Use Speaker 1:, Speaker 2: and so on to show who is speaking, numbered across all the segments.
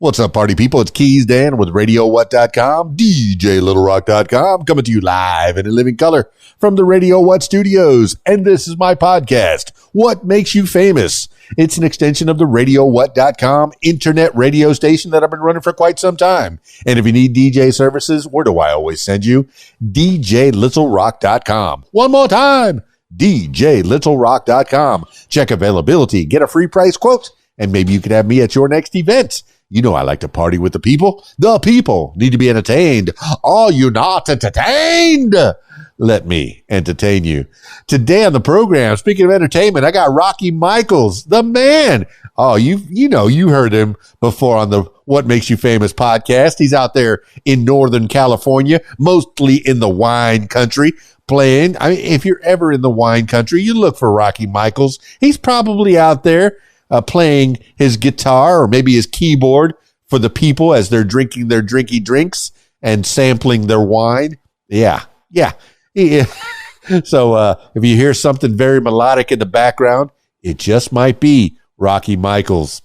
Speaker 1: What's up, party people? It's Keys Dan with RadioWhat.com, DJLittleRock.com, coming to you live in a living color from the Radio What studios. And this is my podcast, What Makes You Famous? It's an extension of the RadioWhat.com internet radio station that I've been running for quite some time. And if you need DJ services, where do I always send you? DJLittleRock.com. One more time, DJLittleRock.com. Check availability, get a free price quote, and maybe you could have me at your next event. You know I like to party with the people. The people need to be entertained. Are you not entertained? Let me entertain you. Today on the program, speaking of entertainment, I got Rocky Michaels, the man. Oh, you heard him before on the What Makes You Famous podcast. He's out there in Northern California, mostly in the wine country, playing. I mean, if you're ever in the wine country, you look for Rocky Michaels. He's probably out there playing his guitar or maybe his keyboard for the people as they're drinking their drinky drinks and sampling their wine. Yeah. So if you hear something very melodic in the background, it just might be Rocky Michaels.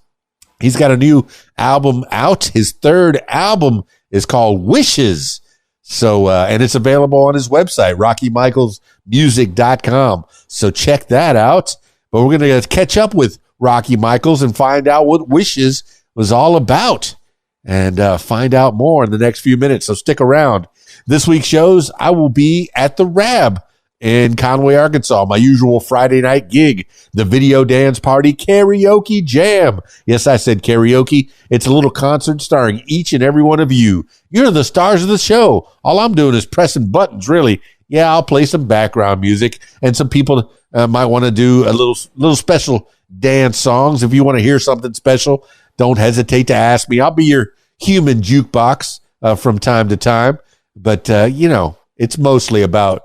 Speaker 1: He's got a new album out. His third album is called Wishes. So, and it's available on his website, RockyMichaelsMusic.com. So check that out. But we're going to catch up with Rocky Michaels and find out what Wishes was all about and find out more in the next few minutes. So stick around. This week's shows, I will be at the Rab in Conway, Arkansas, my usual Friday night gig, the Video Dance Party Karaoke Jam. Yes, I said karaoke. It's a little concert starring each and every one of you. You're the stars of the show. All I'm doing is pressing buttons, really. Yeah, I'll play some background music, and some people might want to do a little special dance songs. If you want to hear something special, don't hesitate to ask me. I'll be your human jukebox from time to time. But, it's mostly about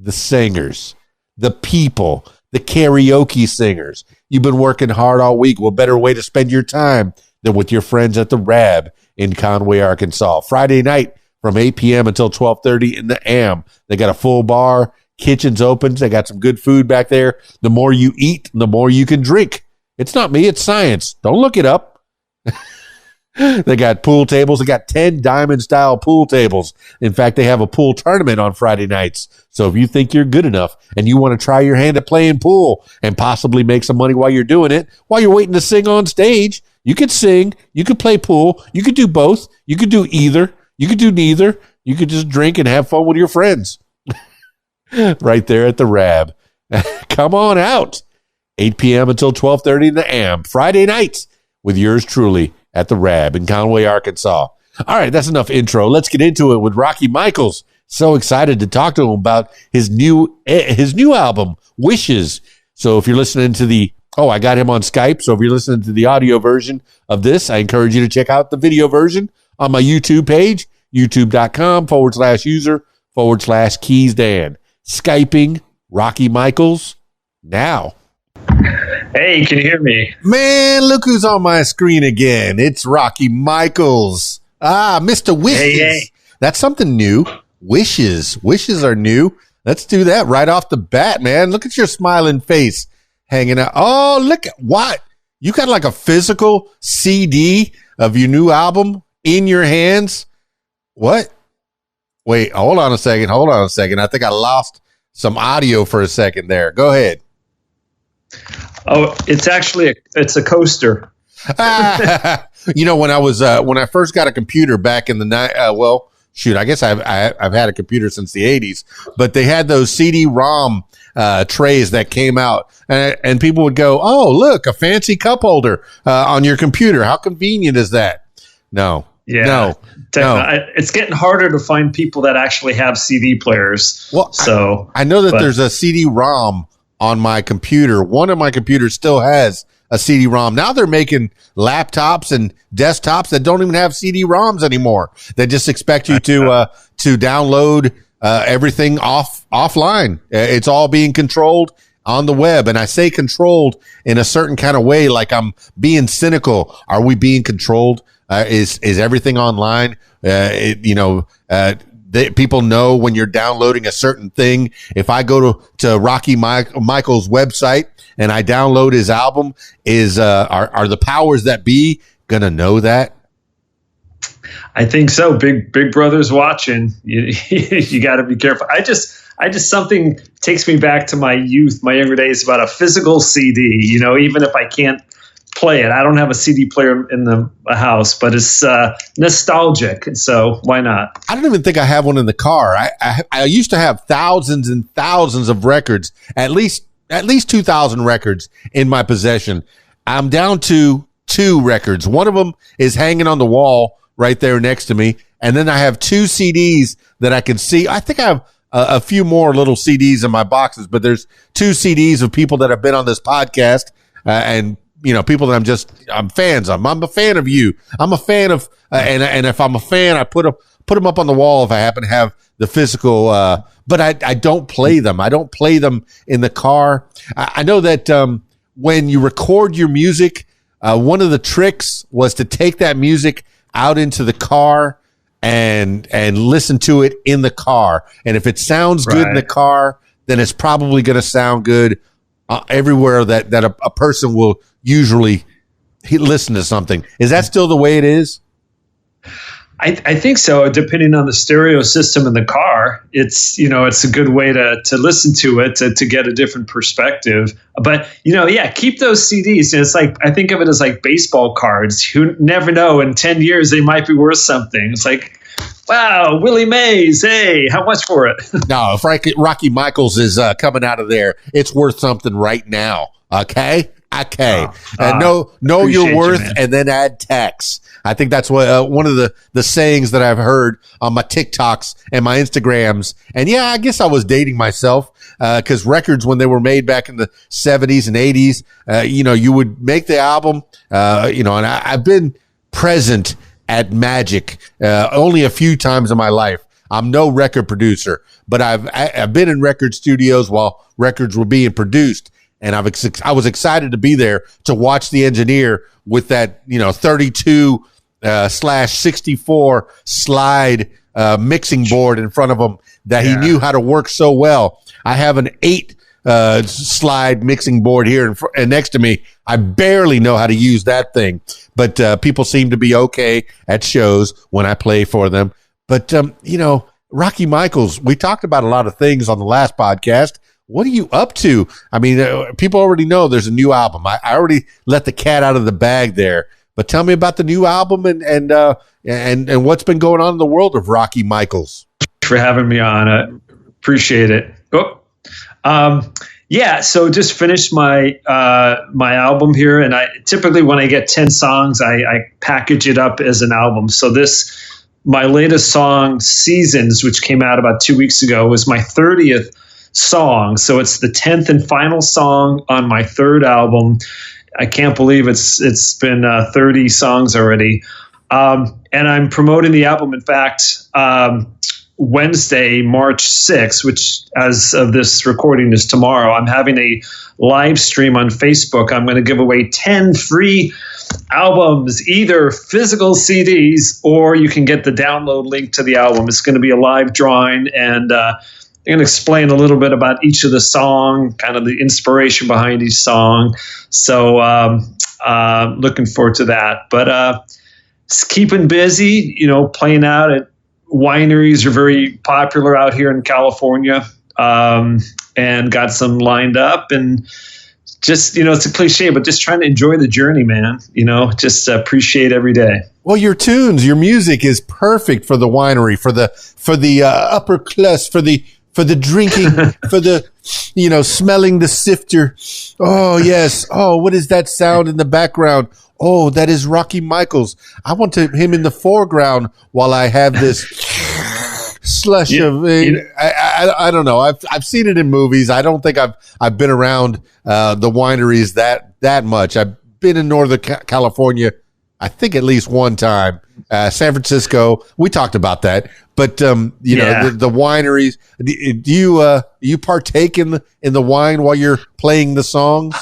Speaker 1: the singers, the people, the karaoke singers. You've been working hard all week. What better way to spend your time than with your friends at the Rab in Conway, Arkansas? Friday night from 8 p.m. until 12:30 in the AM. They got a full bar. Kitchen's open. They got some good food back there. The more you eat, the more you can drink. It's not me. It's science. Don't look it up. They got pool tables. They got 10 diamond-style pool tables. In fact, they have a pool tournament on Friday nights. So if you think you're good enough and you want to try your hand at playing pool and possibly make some money while you're doing it, while you're waiting to sing on stage, you could sing, you could play pool, you could do both, you could do either, you could do neither, you could just drink and have fun with your friends. Right there at the Rab. Come on out. 8 p.m. until 12:30 in the AM. Friday nights with yours truly at the Rab in Conway, Arkansas. All right, that's enough intro. Let's get into it with Rocky Michaels. So excited to talk to him about his new album, Wishes. So if you're listening to I got him on Skype. So if you're listening to the audio version of this, I encourage you to check out the video version on my YouTube page, youtube.com/user/KeysDan. Skyping Rocky Michaels now.
Speaker 2: Hey, can you hear me?
Speaker 1: Man, look who's on my screen again. It's Rocky Michaels. Mr. Wishes.
Speaker 2: Hey.
Speaker 1: That's something new. Wishes. Wishes are new. Let's do that right off the bat, man. Look at your smiling face hanging out. Oh, look at what? You got like a physical CD of your new album in your hands? What? Wait, hold on a second. I think I lost some audio for a second there. Go ahead.
Speaker 2: Oh, it's a coaster.
Speaker 1: When I first got a computer back in the night, I guess I've had a computer since the 80s, but they had those CD-ROM trays that came out, and people would go, "Oh, look, a fancy cup holder on your computer. How convenient is that?" No.
Speaker 2: It's getting harder to find people that actually have CD players.
Speaker 1: Well, so I know that there's a CD-ROM on my computer. One of my computers still has a CD-ROM. Now they're making laptops and desktops that don't even have CD-ROMs anymore. They just expect you to download everything offline. It's all being controlled on the web. And I say controlled in a certain kind of way, like I'm being cynical. Are we being controlled? Is everything online? People know when you're downloading a certain thing. If I go to Rocky Michael's website and I download his album, are the powers that be gonna know that?
Speaker 2: I think so. Big brother's watching. You got to be careful. I just something takes me back to my youth, my younger days, about a physical CD. Even if I can't play it, I don't have a CD player in the house, but it's nostalgic, and so why not?
Speaker 1: I don't even think I have one in the car. I used to have thousands and thousands of records, at least 2,000 records in my possession. I'm down to 2 records. One of them is hanging on the wall right there next to me. And then I have 2 CDs that I can see. I think I have a few more little CDs in my boxes, but there's 2 CDs of people that have been on this podcast, and people that I'm fans of. I'm a fan of you. I'm a fan of, and if I'm a fan, I put them up on the wall if I happen to have the physical, but I don't play them. I don't play them in the car. I know that, when you record your music, one of the tricks was to take that music out into the car and listen to it in the car. And if it sounds good in the car, then it's probably going to sound good everywhere that a person will usually listen to something. Is that still the way it is?
Speaker 2: I think so. Depending on the stereo system in the car, it's a good way to listen to it to get a different perspective. But keep those CDs. And it's like, I think of it as like baseball cards. You never know, in 10 years they might be worth something. It's like, wow, Willie Mays, hey, how much for it?
Speaker 1: No, if Rocky Michaels is coming out of there, it's worth something right now. Okay. Know your worth, and then add tax. I think that's what one of the sayings that I've heard on my TikToks and my Instagrams. And yeah, I guess I was dating myself, because records, when they were made back in the 70s and 80s, you would make the album, and I've been present at Magic only a few times in my life. I'm no record producer, but I've been in record studios while records were being produced. And I was excited to be there to watch the engineer with that, 32/64 slide mixing board in front of him that he knew how to work so well. I have an 8 slide mixing board here and next to me. I barely know how to use that thing, but people seem to be okay at shows when I play for them. But, Rocky Michaels, we talked about a lot of things on the last podcast. What are you up to? I mean, people already know there's a new album. I already let the cat out of the bag there. But tell me about the new album and what's been going on in the world of Rocky Michaels.
Speaker 2: Thanks for having me on. I appreciate it. So just finished my my album here, and I typically, when I get 10 songs, I package it up as an album. So my latest song, Seasons, which came out about 2 weeks ago, was my 30th song. So it's the 10th and final song on my 3rd album. I can't believe it's been 30 songs already. And I'm promoting the album. In fact, Wednesday, March 6th, which as of this recording is tomorrow, I'm having a live stream on Facebook. I'm going to give away 10 free albums, either physical CDs, or you can get the download link to the album. It's going to be a live drawing, and I'm going to explain a little bit about each of the song, kind of the inspiration behind each song. So looking forward to that. But just keeping busy, playing out at wineries are very popular out here in California, and got some lined up. And just, it's a cliche, but just trying to enjoy the journey, man. Just appreciate every day.
Speaker 1: Well, your music is perfect for the winery, for the upper class, for the drinking, for the, smelling the sifter. Oh, yes. Oh, what is that sound in the background? Oh, that is Rocky Michaels. I want him in the foreground while I have this slush of. I don't know. I've seen it in movies. I don't think I've been around the wineries that much. I've been in Northern California, I think at least one time. San Francisco, we talked about that. But the wineries. Do you partake in the wine while you're playing the songs?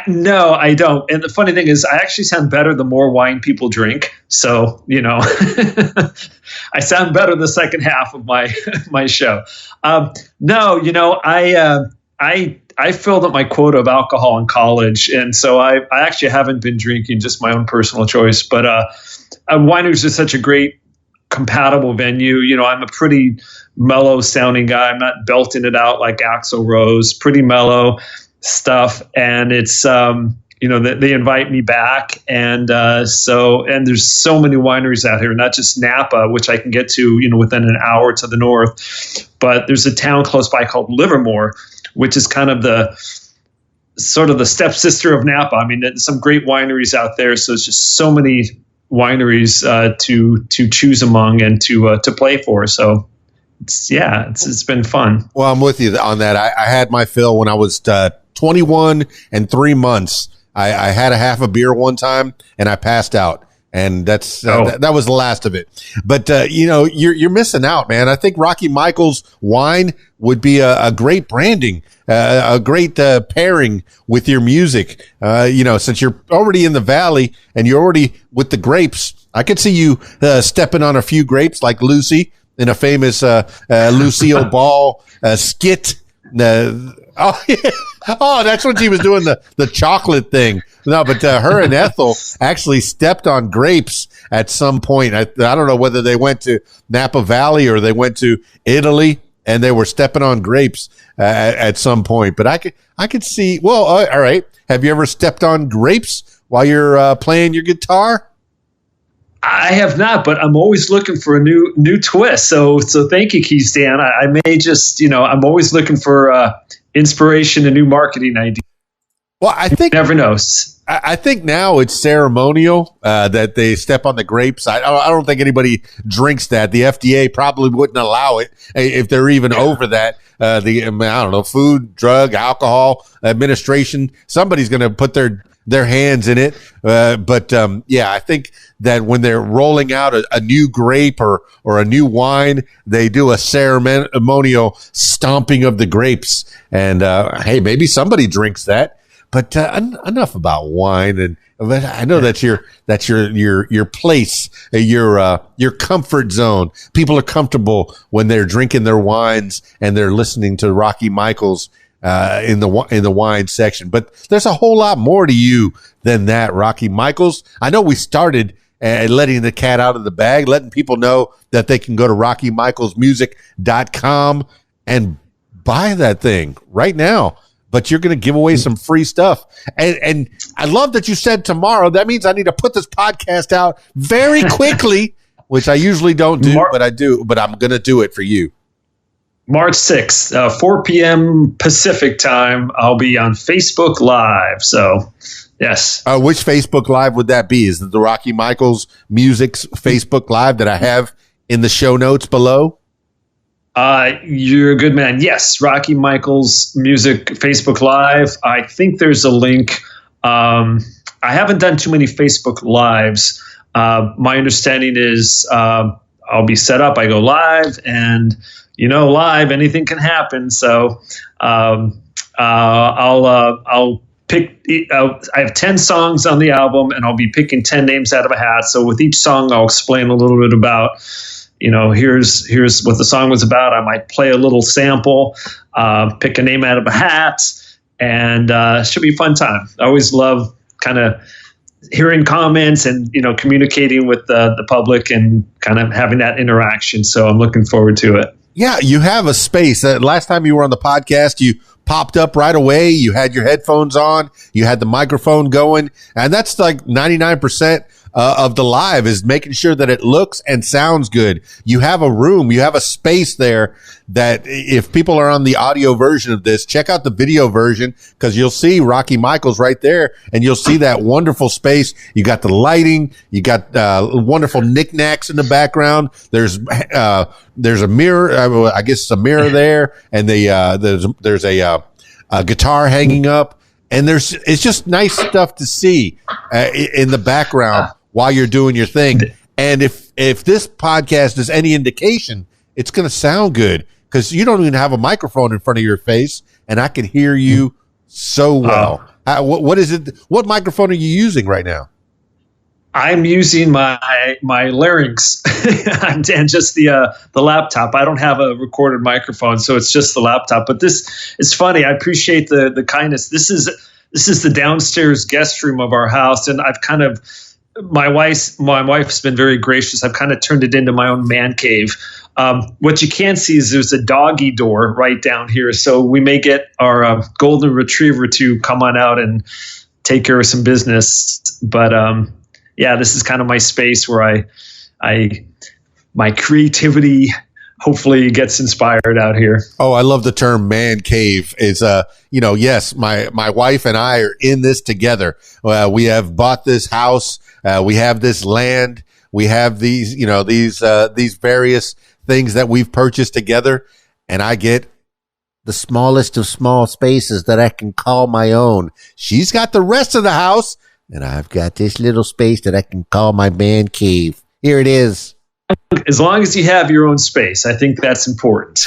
Speaker 2: No, I don't. And the funny thing is, I actually sound better the more wine people drink. So I sound better the second half of my show. I filled up my quota of alcohol in college, and so I actually haven't been drinking, just my own personal choice. But wineries are such a great compatible venue. You know, I'm a pretty mellow sounding guy. I'm not belting it out like Axl Rose. Pretty mellow stuff, and it's they invite me back, and there's so many wineries out here, not just Napa, which I can get to within an hour to the north, but there's a town close by called Livermore, which is kind of the stepsister of Napa. I mean, there's some great wineries out there, so it's just so many wineries to choose among and to play for. So it's been fun.
Speaker 1: Well, I'm with you on that. I had my fill when I was 21 and 3 months. I had a half a beer one time and I passed out, and that was the last of it. But you're missing out, man. I think Rocky Michael's wine would be a great branding, a great pairing with your music. Since you're already in the valley and you're already with the grapes, I could see you stepping on a few grapes like Lucy in a famous Lucille Ball skit. Oh, yeah. Oh, that's when she was doing the chocolate thing. No, but her and Ethel actually stepped on grapes at some point. I don't know whether they went to Napa Valley or they went to Italy, and they were stepping on grapes at some point. But I could see. Well, all right. Have you ever stepped on grapes while you're playing your guitar?
Speaker 2: I have not, but I'm always looking for a new twist. So thank you, Keith Dan. I may just, I'm always looking for inspiration and new marketing ideas.
Speaker 1: Well, I think
Speaker 2: never knows.
Speaker 1: I think now it's ceremonial that they step on the grapes. I don't think anybody drinks that. The FDA probably wouldn't allow it if they're even over that. I don't know, Food, Drug, Alcohol Administration. Somebody's going to put their hands in it. I think that when they're rolling out a new grape or a new wine, they do a ceremonial stomping of the grapes. And hey, maybe somebody drinks that. But enough about wine, and I know that's your place, your comfort zone. People are comfortable when they're drinking their wines and they're listening to Rocky Michael's in the wine section. But there's a whole lot more to you than that, Rocky Michael's. I know we started letting the cat out of the bag, letting people know that they can go to RockyMichaelsMusic.com and buy that thing right now. But you're going to give away some free stuff. And I love that you said tomorrow. That means I need to put this podcast out very quickly, which I usually don't do, but I do. But I'm going to do it for you.
Speaker 2: March 6th, 4 p.m. Pacific time, I'll be on Facebook Live. So, yes.
Speaker 1: Which Facebook Live would that be? Is it the Rocky Michaels Music's Facebook Live that I have in the show notes below?
Speaker 2: You're a good man. Yes, Rocky Michael's Music Facebook Live. I think there's a link. I haven't done too many Facebook Lives. My understanding is I'll be set up. I go live, and live, anything can happen. So I'll pick. I have 10 songs on the album, and I'll be picking 10 names out of a hat. So with each song, I'll explain a little bit about. Here's what the song was about. I might play a little sample, pick a name out of a hat, and it should be a fun time. I always love kind of hearing comments and, communicating with the public and kind of having that interaction. So I'm looking forward to it.
Speaker 1: Yeah, you have a space. Last time you were on the podcast, you popped up right away. You had your headphones on. You had the microphone going. And that's like 99% of the live is making sure that it looks and sounds good. You have a room, you have a space there that if people are on the audio version of this, check out the video version because you'll see Rocky Michael's right there and you'll see that wonderful space. You got the lighting, you got wonderful knickknacks in the background. There's a mirror, I guess it's a mirror there, and there's a guitar hanging up, and it's just nice stuff to see in the background while you're doing your thing. And if this podcast is any indication, it's going to sound good because you don't even have a microphone in front of your face, and I can hear you so well. What is it? What microphone are you using right now?
Speaker 2: I'm using my larynx and just the laptop. I don't have a recorded microphone, so it's just the laptop. But this is funny. I appreciate the kindness. This is the downstairs guest room of our house, and I've kind of my wife's been very gracious. I've kind of turned it into my own man cave. What you can't see is there's a doggy door right down here. So we may get our golden retriever to come on out and take care of some business. But yeah, this is kind of my space where my creativity hopefully gets inspired out here.
Speaker 1: Oh, I love the term man cave. Is yes, my wife and I are in this together. We have bought this house. We have this land. We have these various things that we've purchased together, and I get the smallest of small spaces that I can call my own. She's got the rest of the house, and I've got this little space that I can call my man cave. Here it is.
Speaker 2: As long as you have your own space, I think that's important.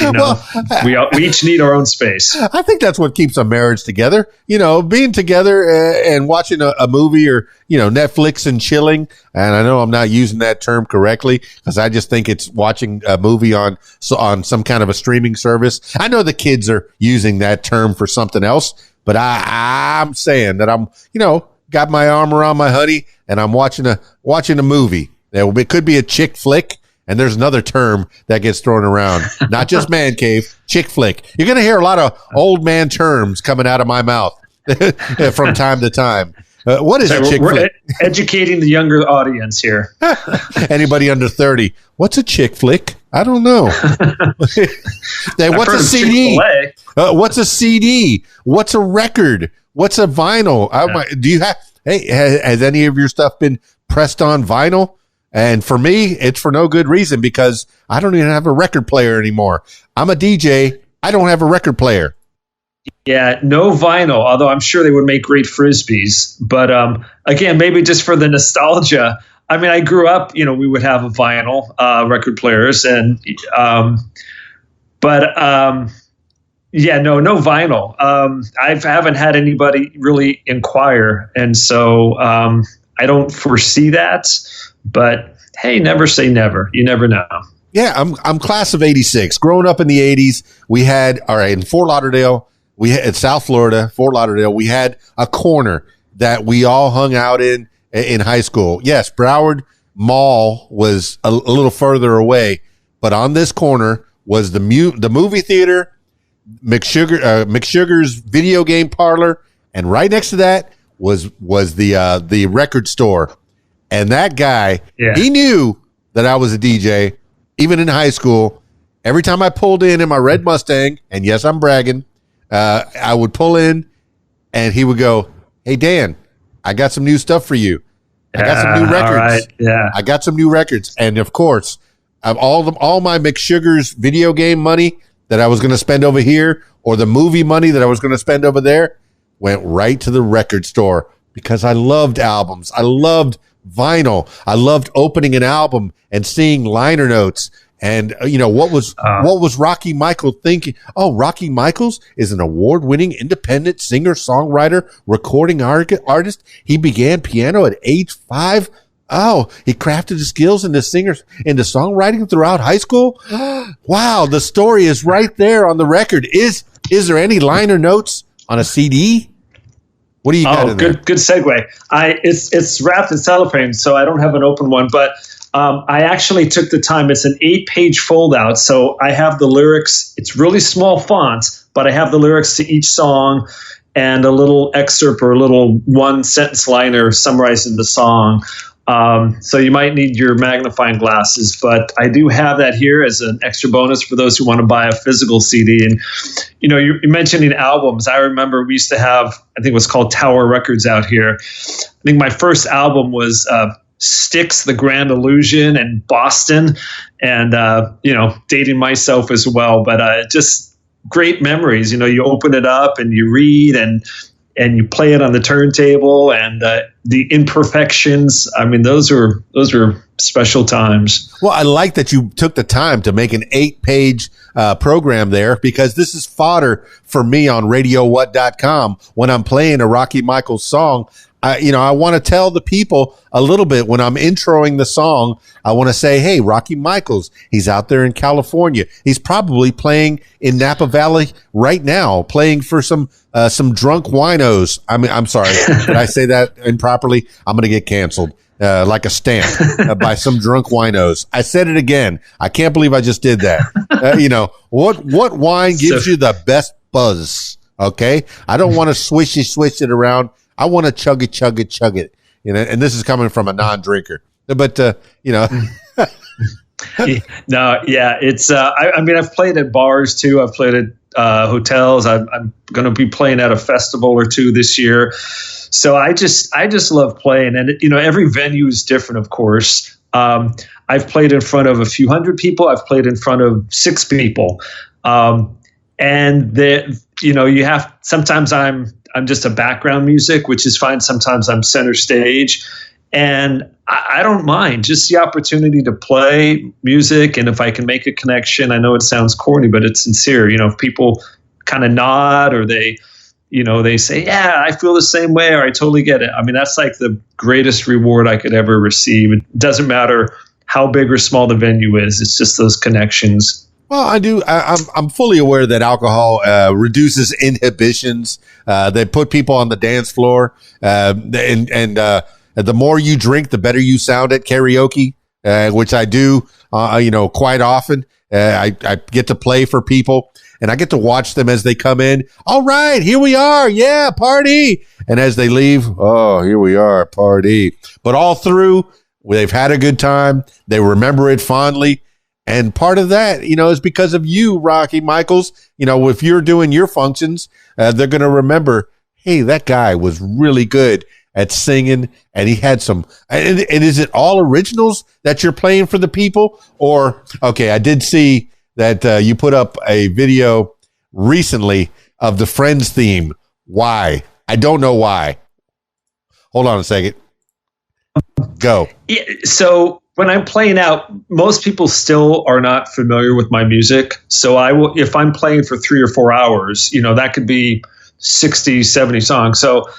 Speaker 2: We each need our own space.
Speaker 1: I think that's what keeps a marriage together. Being together and watching a movie or, Netflix and chilling. And I know I'm not using that term correctly because I just think it's watching a movie on some kind of a streaming service. I know the kids are using that term for something else, but I'm saying that I'm, got my arm around my honey and I'm watching a movie. It could be a chick flick, and there's another term that gets thrown around. Not just man cave, chick flick. You're going to hear a lot of old man terms coming out of my mouth from time to time. What is a chick flick?
Speaker 2: Educating the younger audience here.
Speaker 1: Anybody under 30. What's a chick flick? I don't know. What's a CD? What's a CD? What's a record? What's a vinyl? Do you have? Hey, has any of your stuff been pressed on vinyl? And for me, it's for no good reason because I don't even have a record player anymore. I'm a DJ. I don't have a record player.
Speaker 2: Yeah, no vinyl, although I'm sure they would make great Frisbees. But again, maybe just for the nostalgia. I mean, I grew up, we would have a vinyl record players. No vinyl. I haven't had anybody really inquire. And so I don't foresee that. But hey, never say never. You never know.
Speaker 1: Yeah, I'm class of 86. Growing up in the 80s, we had in Fort Lauderdale, in South Florida, Fort Lauderdale, we had a corner that we all hung out in high school. Yes, Broward Mall was a little further away, but on this corner was the movie theater, McSugar's video game parlor, and right next to that was the record store. And that guy, He knew that I was a DJ, even in high school. Every time I pulled in my red Mustang, and yes, I'm bragging, I would pull in, and he would go, "Hey, Dan, I got some new stuff for you. I got some new records.
Speaker 2: All right. Yeah,
Speaker 1: I got some new records." And of course, all my McSugar's video game money that I was going to spend over here, or the movie money that I was going to spend over there, went right to the record store because I loved albums. I loved vinyl. I loved opening an album and seeing liner notes. And what was Rocky Michael thinking? Oh, Rocky Michaels is an award-winning independent singer-songwriter, recording artist. He began piano at age 5. Oh, he crafted his skills into songwriting throughout high school. Wow, the story is right there on the record. Is there any liner notes on a CD? What do you got in there?
Speaker 2: Good segue. It's wrapped in cellophane, so I don't have an open one, but I actually took the time. It's an 8-page fold-out, so I have the lyrics. It's really small font, but I have the lyrics to each song and a little excerpt or a little one-sentence liner summarizing the song. So you might need your magnifying glasses, but I do have that here as an extra bonus for those who want to buy a physical CD. And, you're mentioning albums. I remember we used to have, I think it was called Tower Records out here. I think my first album was Styx, The Grand Illusion, and Boston, and, dating myself as well. But just great memories. You open it up and you read and you play it on the turntable, and the imperfections. I mean, those were special times.
Speaker 1: Well, I like that you took the time to make an 8-page program there, because this is fodder for me on RadioWhat.com when I'm playing a Rocky Michaels song. I want to tell the people a little bit when I'm introing the song. I want to say, hey, Rocky Michaels, he's out there in California. He's probably playing in Napa Valley right now, playing for some drunk winos. I mean, I'm sorry. Did I say that improperly? I'm going to get canceled. like a stamp by some drunk winos. I said it again. I can't believe I just did that. What wine gives you the best buzz? Okay. I don't want to swish it around. I want to chug it. And this is coming from a non-drinker, but
Speaker 2: No, yeah, it's. I mean, I've played at bars too. I've played at hotels. I'm going to be playing at a festival or two this year. So I just love playing, and every venue is different, of course. I've played in front of a few hundred people. I've played in front of 6 people, and you have. Sometimes I'm just a background music, which is fine. Sometimes I'm center stage. And I don't mind just the opportunity to play music. And if I can make a connection, I know it sounds corny, but it's sincere. If people kind of nod or they say, yeah, I feel the same way, or I totally get it. I mean, that's like the greatest reward I could ever receive. It doesn't matter how big or small the venue is. It's just those connections.
Speaker 1: Well, I do. I'm fully aware that alcohol reduces inhibitions. They put people on the dance floor, and the more you drink, the better you sound at karaoke, which I do, quite often. I get to play for people, and I get to watch them as they come in. All right, here we are. Yeah, party. And as they leave, oh, here we are, party. But all through, they've had a good time. They remember it fondly. And part of that, is because of you, Rocky Michaels. If you're doing your functions, they're going to remember, hey, that guy was really good at singing, and he had some. And is it all originals that you're playing for the people? Or, okay, I did see that you put up a video recently of the Friends theme. Why? I don't know why. Hold on a second. Go.
Speaker 2: Yeah, so when I'm playing out, most people still are not familiar with my music. So I will, if I'm playing for 3 or 4 hours, that could be 60, 70 songs. So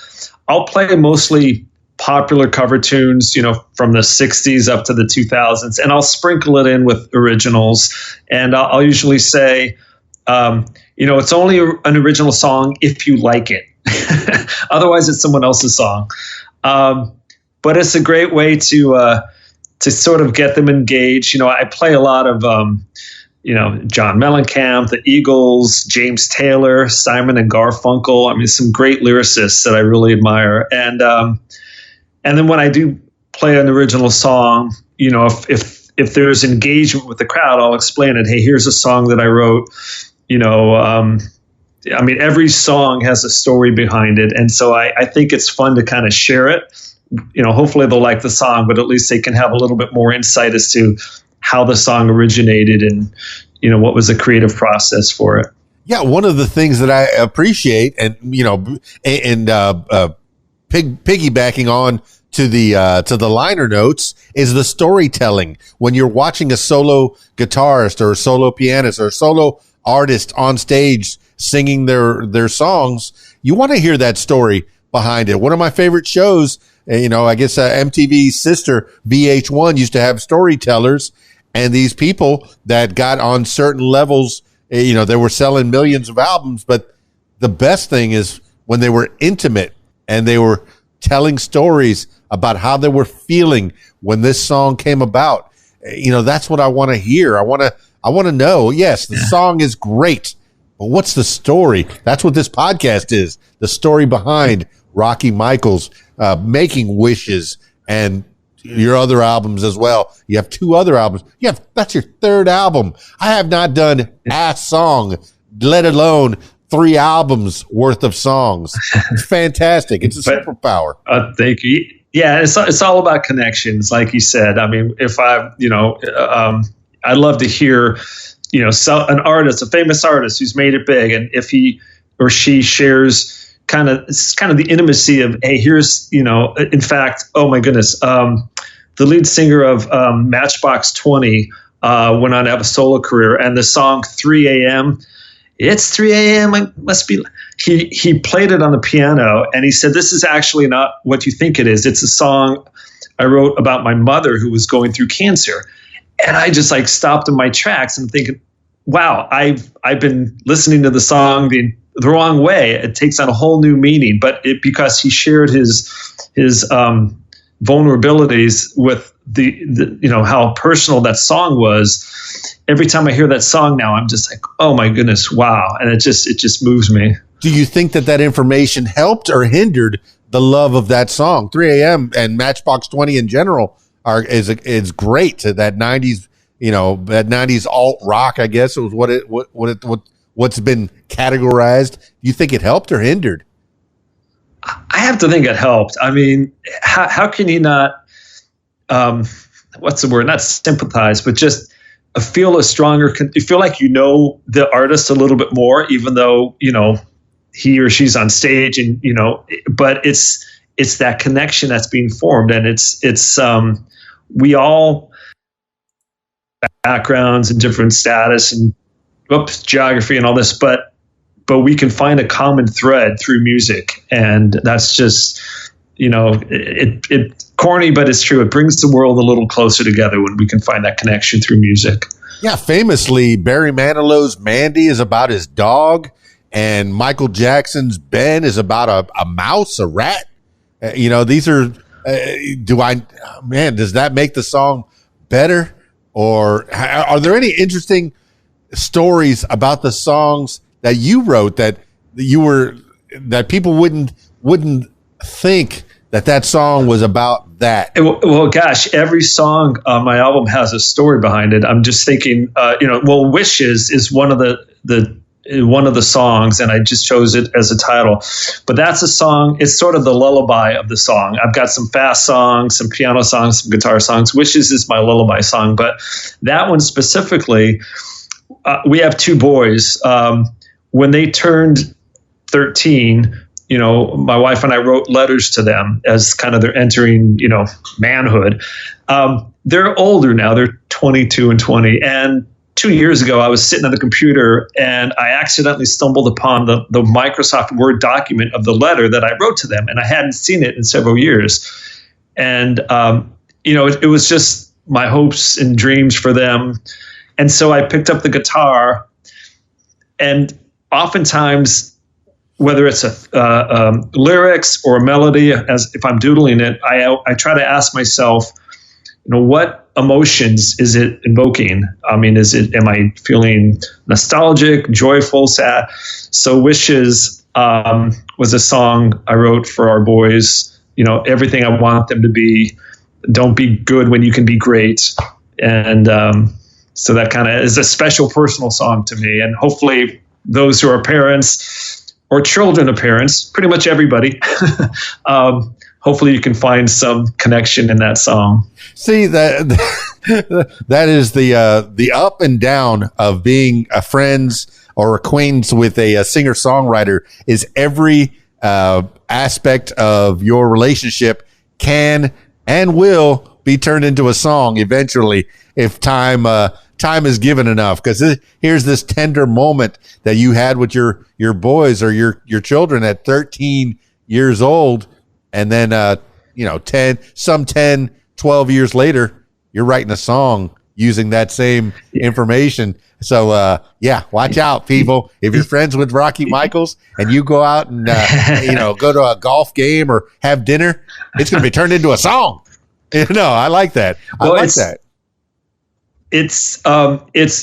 Speaker 2: I'll play mostly popular cover tunes, from the 60s up to the 2000s, and I'll sprinkle it in with originals. And I'll usually say, it's only an original song if you like it. Otherwise, it's someone else's song. But it's a great way to sort of get them engaged. I play a lot of John Mellencamp, the Eagles, James Taylor, Simon and Garfunkel. I mean, some great lyricists that I really admire. And then when I do play an original song, if there's engagement with the crowd, I'll explain it. Hey, here's a song that I wrote. Every song has a story behind it. And so I think it's fun to kind of share it. Hopefully they'll like the song, but at least they can have a little bit more insight as to how the song originated and, what was the creative process for it.
Speaker 1: Yeah. One of the things that I appreciate and piggybacking on to the liner notes is the storytelling. When you're watching a solo guitarist or a solo pianist or a solo artist on stage singing their songs, you want to hear that story behind it. One of my favorite shows, I guess MTV's sister VH1 used to have storytellers, and these people that got on certain levels, they were selling millions of albums. But the best thing is when they were intimate and they were telling stories about how they were feeling when this song came about. That's what I want to hear. I want to know, yes, the song is great, but what's the story? That's what this podcast is. The story behind Rocky Michaels, Making Wishes, and your other albums as well. You have 2 other albums. That's your 3rd album. I have not done a song, let alone 3 albums worth of songs. It's fantastic. It's a superpower.
Speaker 2: Thank you. Yeah, it's all about connections, like you said. I mean, if I love to hear, an artist, a famous artist who's made it big, and if he or she shares kind of the intimacy of, hey, here's, in fact, oh my goodness, the lead singer of Matchbox 20 went on to have a solo career, and the song 3 a.m., it's 3 a.m. It must be. He played it on the piano, and he said, this is actually not what you think it is. It's a song I wrote about my mother who was going through cancer. And I just stopped in my tracks and thinking, wow, I've been listening to the song the wrong way. It takes on a whole new meaning, but because he shared his vulnerabilities with the how personal that song was. Every time I hear that song now, I'm just like, oh my goodness, wow. And it just moves me.
Speaker 1: Do you think that information helped or hindered the love of that song? 3 a.m. and Matchbox 20 in general is great. That 90s, that 90s alt rock, I guess, was what's been categorized. Do you think it helped or hindered?
Speaker 2: I have to think it helped. I mean, how can you not, what's the word? Not sympathize, but just feel a stronger, you feel like the artist a little bit more, even though, he or she's on stage and, but it's that connection that's being formed. And it's we all backgrounds and different status and geography and all this, but we can find a common thread through music. And that's just, it corny, but it's true. It brings the world a little closer together when we can find that connection through music.
Speaker 1: Yeah. Famously, Barry Manilow's Mandy is about his dog, and Michael Jackson's Ben is about a mouse, a rat. These are, does that make the song better? Or are there any interesting stories about the songs that you wrote that people wouldn't think that song was about that?
Speaker 2: Well, gosh, every song on my album has a story behind it. I'm just thinking, Wishes is one of the songs, and I just chose it as a title. But that's a song, it's sort of the lullaby of the song. I've got some fast songs, some piano songs, some guitar songs. Wishes is my lullaby song. But that one specifically, we have two boys. When they turned 13, my wife and I wrote letters to them as kind of they're entering, manhood. They're older now. They're 22 and 20. And 2 years ago, I was sitting on the computer and I accidentally stumbled upon the Microsoft Word document of the letter that I wrote to them. And I hadn't seen it in several years. And, it was just my hopes and dreams for them. And so I picked up the guitar, and oftentimes, whether it's a lyrics or a melody, as if I'm doodling it, I try to ask myself, what emotions is it invoking? I mean, am I feeling nostalgic, joyful, sad? So Wishes was a song I wrote for our boys. Everything I want them to be. Don't be good when you can be great. And so that kind of is a special personal song to me. And hopefully those who are parents or children of parents, pretty much everybody, hopefully you can find some connection in that song.
Speaker 1: See, that is the up and down of being a friends or acquaintance with a singer-songwriter. Is every aspect of your relationship can and will be turned into a song eventually if time is given enough. Because here's this tender moment that you had with your boys or your children at 13 years old. And then, 10, 12 years later, you're writing a song using that same information. So, watch out, people. If you're friends with Rocky Michaels and you go out and, go to a golf game or have dinner, it's going to be turned into a song. I like that. I like that.
Speaker 2: It's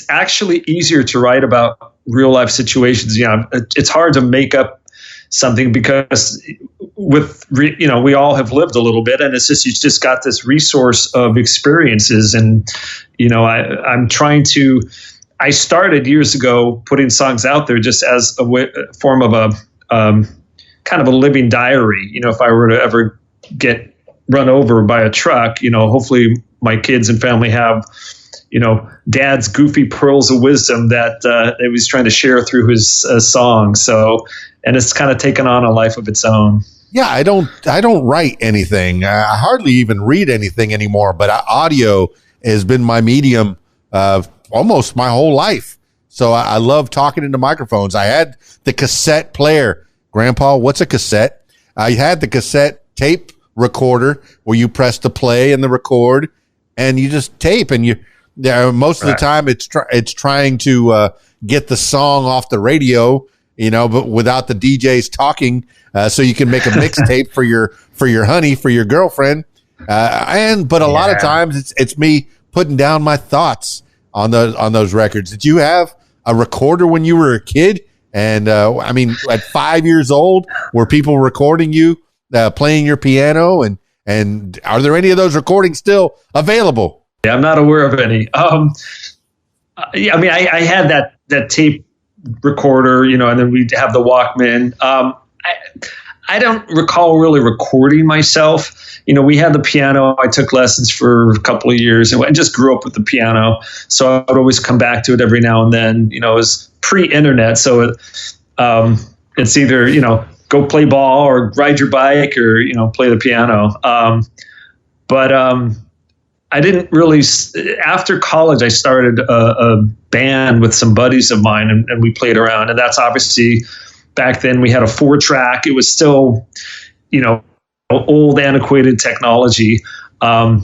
Speaker 2: actually easier to write about real life situations. It's hard to make up something because we all have lived a little bit, and it's just, you just got this resource of experiences. And, I'm trying to, I started years ago putting songs out there just as a form of a kind of a living diary. If I were to ever get run over by a truck, hopefully my kids and family have, dad's goofy pearls of wisdom that he was trying to share through his song. So, and it's kind of taken on a life of its own.
Speaker 1: Yeah, I don't write anything. I hardly even read anything anymore, but audio has been my medium almost my whole life. So I love talking into microphones. I had the cassette player. Grandpa, what's a cassette? I had the cassette tape recorder where you press the play and the record and you just tape, and most of the time it's trying to get the song off the radio, but without the DJs talking, so you can make a mixtape for your honey, for your girlfriend. But a lot of times it's me putting down my thoughts on those records. Did you have a recorder when you were a kid? And I mean, at 5 years old, were people recording you playing your piano? And are there any of those recordings still available?
Speaker 2: Yeah, I'm not aware of any. Yeah, I mean, I had that tape recorder, you know, and then we'd have the Walkman. I don't recall really recording myself. You know, we had the piano. I took lessons for a couple of years and just grew up with the piano. So I would always come back to it every now and then. You know, it was pre-internet. So it's either, you know, go play ball or ride your bike or, you know, play the piano. But I didn't really, after college, I started a band with some buddies of mine and we played around. And that's obviously, back then we had a 4-track. It was still, you know, old antiquated technology. But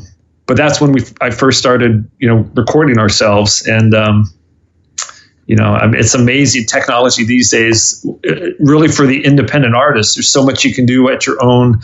Speaker 2: that's when I first started, you know, recording ourselves. And, you know, I mean, it's amazing technology these days, really for the independent artist. There's so much you can do at your own,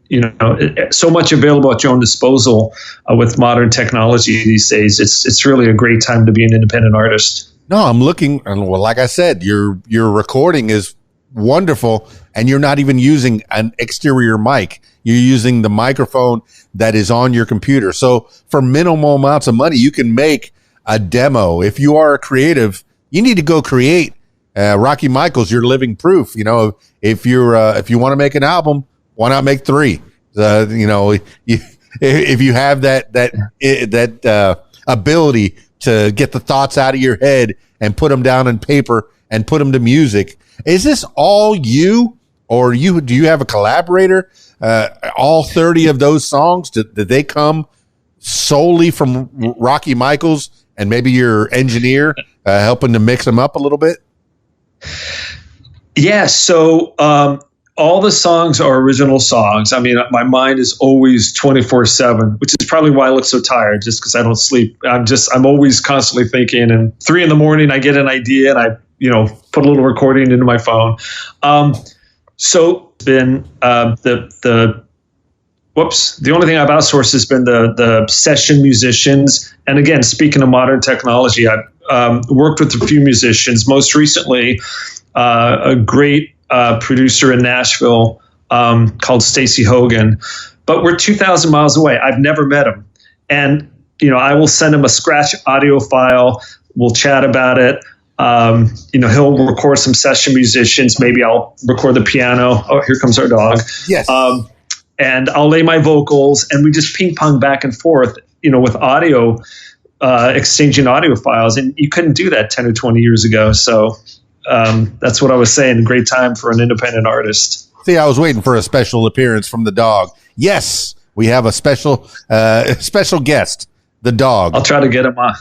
Speaker 2: you know, so much available at your own disposal with modern technology these days. It's really a great time to be an independent artist.
Speaker 1: No, I'm looking, and well, like I said, your recording is wonderful, and you're not even using an exterior mic. You're using the microphone that is on your computer. So for minimal amounts of money, you can make a demo. If you are a creative, you need to go create. Rocky Michaels, you're living proof. You know, if you want to make an album, why not make 3? You know, if you have that ability to get the thoughts out of your head and put them down on paper and put them to music. Is this all you, or do you have a collaborator? All 30 of those songs, did they come solely from Rocky Michaels and maybe your engineer helping to mix them up a little bit?
Speaker 2: Yeah. So, all the songs are original songs. I mean, my mind is always 24/7, which is probably why I look so tired, just because I don't sleep. I'm always constantly thinking. And 3 a.m, I get an idea and I, you know, put a little recording into my phone. So it's been the only thing I've outsourced has been the session musicians. And again, speaking of modern technology, I've worked with a few musicians. Most recently, a great producer in Nashville called Stacey Hogan, but we're 2,000 miles away. I've never met him. And, you know, I will send him a scratch audio file. We'll chat about it. You know, he'll record some session musicians. Maybe I'll record the piano. Oh, here comes our dog.
Speaker 1: Yes.
Speaker 2: And I'll lay my vocals and we just ping pong back and forth, you know, with audio, exchanging audio files. And you couldn't do that 10 or 20 years ago. So, that's what I was saying. Great time for an independent artist.
Speaker 1: See, I was waiting for a special appearance from the dog. Yes, we have a special guest, the dog.
Speaker 2: I'll try to get him on.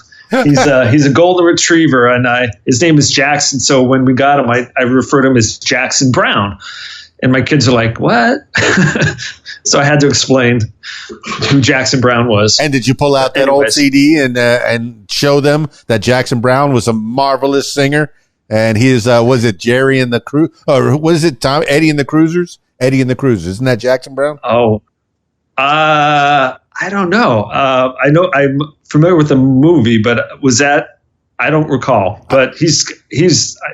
Speaker 2: He's a golden retriever, and his name is Jackson. So when we got him, I refer to him as Jackson Brown. And my kids are like, "What?" So I had to explain who Jackson Brown was.
Speaker 1: And did you pull out that old CD and show them that Jackson Brown was a marvelous singer? And he is, was it Jerry and the Crew, or was it Eddie and the Cruisers? Eddie and the Cruisers. Isn't that Jackson Brown?
Speaker 2: Oh, I don't know. I know I'm familiar with the movie, but was that, I don't recall, but he's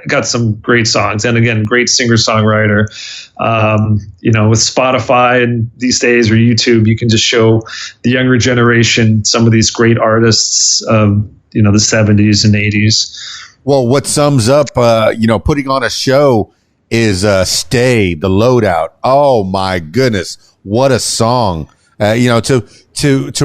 Speaker 2: got some great songs. And again, great singer-songwriter. You know, with Spotify and these days or YouTube, you can just show the younger generation some of these great artists of, you know, the 70s and 80s.
Speaker 1: Well, what sums up, you know, putting on a show is Stay, the Loadout. Oh my goodness, what a song! You know, to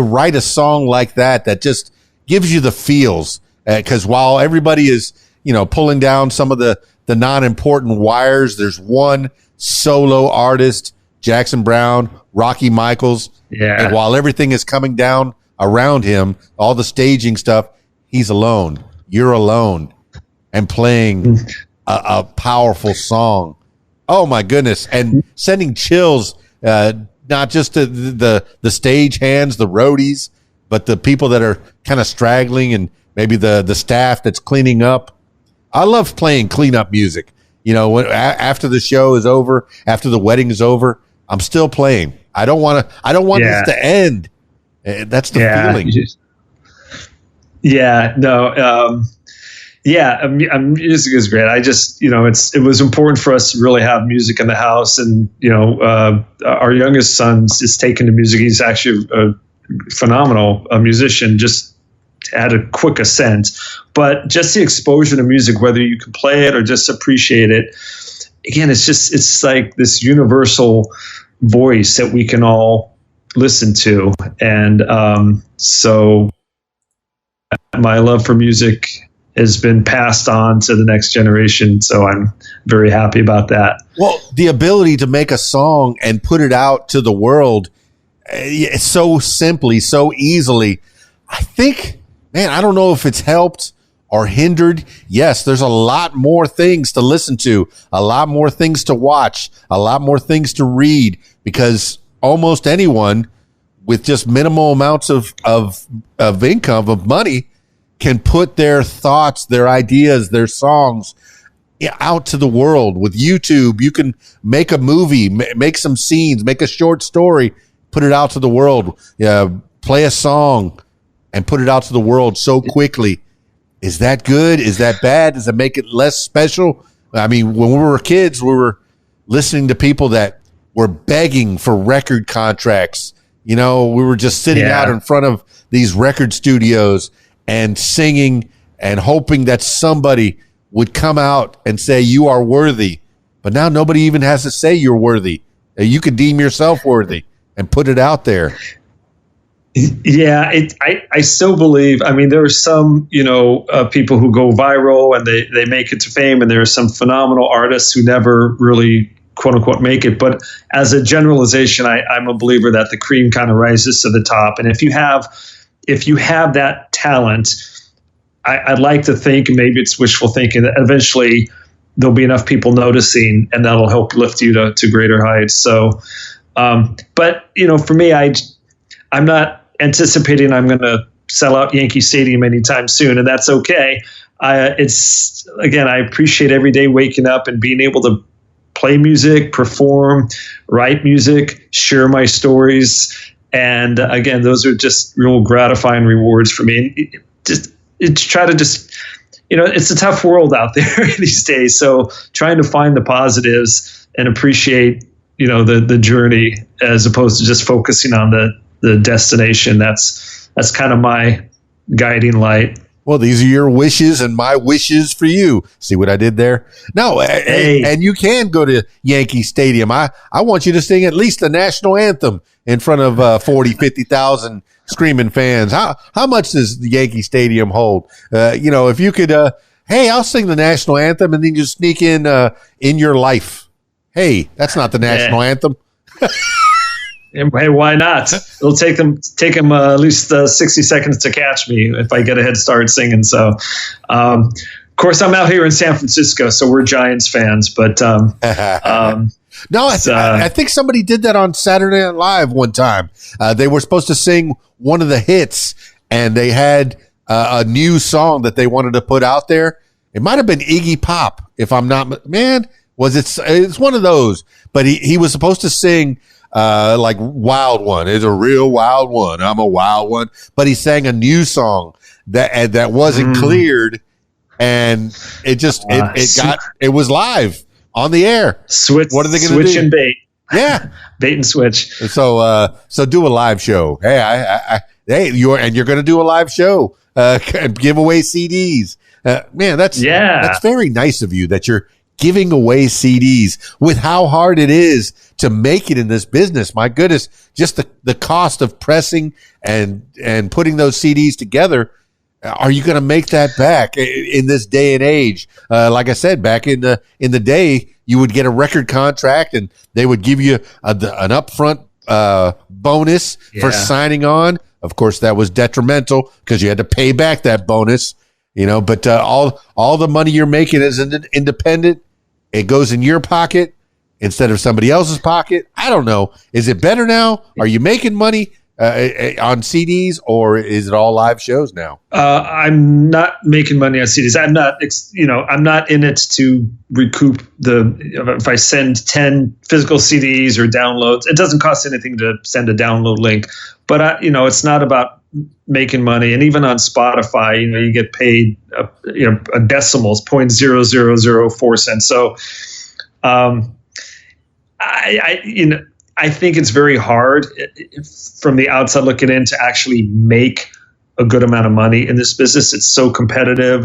Speaker 1: write a song like that just gives you the feels. Because while everybody is, you know, pulling down some of the non-important wires, there's one solo artist, Jackson Brown, Rocky Michaels.
Speaker 2: Yeah.
Speaker 1: And while everything is coming down around him, all the staging stuff, he's alone. You're alone. And playing a powerful song. Oh my goodness. And sending chills, not just to the stage hands, the roadies, but the people that are kind of straggling and maybe the staff that's cleaning up. I love playing cleanup music. You know, after the show is over, after the wedding is over, I'm still playing. I don't want this to end. That's the feeling.
Speaker 2: Yeah, no. Music is great. I just, it was important for us to really have music in the house. And, our youngest son is taken to music. He's actually a phenomenal musician, just at a quick ascent. But just the exposure to music, whether you can play it or just appreciate it, again, it's like this universal voice that we can all listen to. And so my love for music has been passed on to the next generation. So I'm very happy about that.
Speaker 1: Well, the ability to make a song and put it out to the world so simply, so easily, I think, man, I don't know if it's helped or hindered. Yes, there's a lot more things to listen to, a lot more things to watch, a lot more things to read, because almost anyone with just minimal amounts of income, of money, can put their thoughts, their ideas, their songs out to the world. With YouTube, you can make a movie, make some scenes, make a short story, put it out to the world, play a song and put it out to the world so quickly. Is that good? Is that bad? Does it make it less special? I mean, when we were kids, we were listening to people that were begging for record contracts. We were just sitting out in front of these record studios and singing and hoping that somebody would come out and say, you are worthy. But now nobody even has to say you're worthy. You can deem yourself worthy and put it out there.
Speaker 2: Yeah, I still believe, there are some, people who go viral and they make it to fame, and there are some phenomenal artists who never really, quote unquote, make it. But as a generalization, I'm a believer that the cream kind of rises to the top. And if you have that talent, I'd like to think, maybe it's wishful thinking, that eventually there'll be enough people noticing, and that'll help lift you to greater heights. So, but for me, I'm not anticipating I'm going to sell out Yankee Stadium anytime soon, and that's okay. I appreciate every day waking up and being able to play music, perform, write music, share my stories. And again, those are just real gratifying rewards for me. It's a tough world out there these days. So trying to find the positives and appreciate, the journey, as opposed to just focusing on the destination. That's kind of my guiding light.
Speaker 1: Well, these are your wishes and my wishes for you. See what I did there? No, and you can go to Yankee Stadium. I want you to sing at least the national anthem in front of 40, 50,000 screaming fans. How much does the Yankee Stadium hold? If you could, hey, I'll sing the national anthem, and then you sneak in your life. Hey, that's not the national anthem.
Speaker 2: Hey, why not? It'll take them at least 60 seconds to catch me if I get a head start singing. So, of course, I'm out here in San Francisco, so we're Giants fans. But
Speaker 1: no, I think somebody did that on Saturday Night Live one time. They were supposed to sing one of the hits, and they had a new song that they wanted to put out there. It might have been Iggy Pop, if I'm not. Man, was it? It's one of those. But he was supposed to sing. Like Wild One. It's a real wild one. I'm a wild one. But he sang a new song that wasn't cleared, and it was live on the air.
Speaker 2: Switch.
Speaker 1: What are they going to do?
Speaker 2: Switch and bait.
Speaker 1: Yeah,
Speaker 2: bait and switch.
Speaker 1: So do a live show. Hey, you're going to do a live show. Give away CDs. Man, that's very nice of you that you're giving away CDs with how hard it is to make it in this business. My goodness, just the cost of pressing and putting those CDs together. Are you going to make that back in this day and age? Like I said, back in the day, you would get a record contract and they would give you an upfront bonus for signing on. Of course, that was detrimental because you had to pay back that bonus. But all the money you're making as an independent, it goes in your pocket instead of somebody else's pocket. I don't know. Is it better now? Are you making money? on CDs, or is it all live shows now?
Speaker 2: I'm not making money on CDs. I'm not in it to recoup if I send 10 physical CDs or downloads. It doesn't cost anything to send a download link, but it's not about making money. And even on Spotify, you get paid, a decimal is 0.0004 cents. So, I think it's very hard from the outside looking in to actually make a good amount of money in this business. It's so competitive,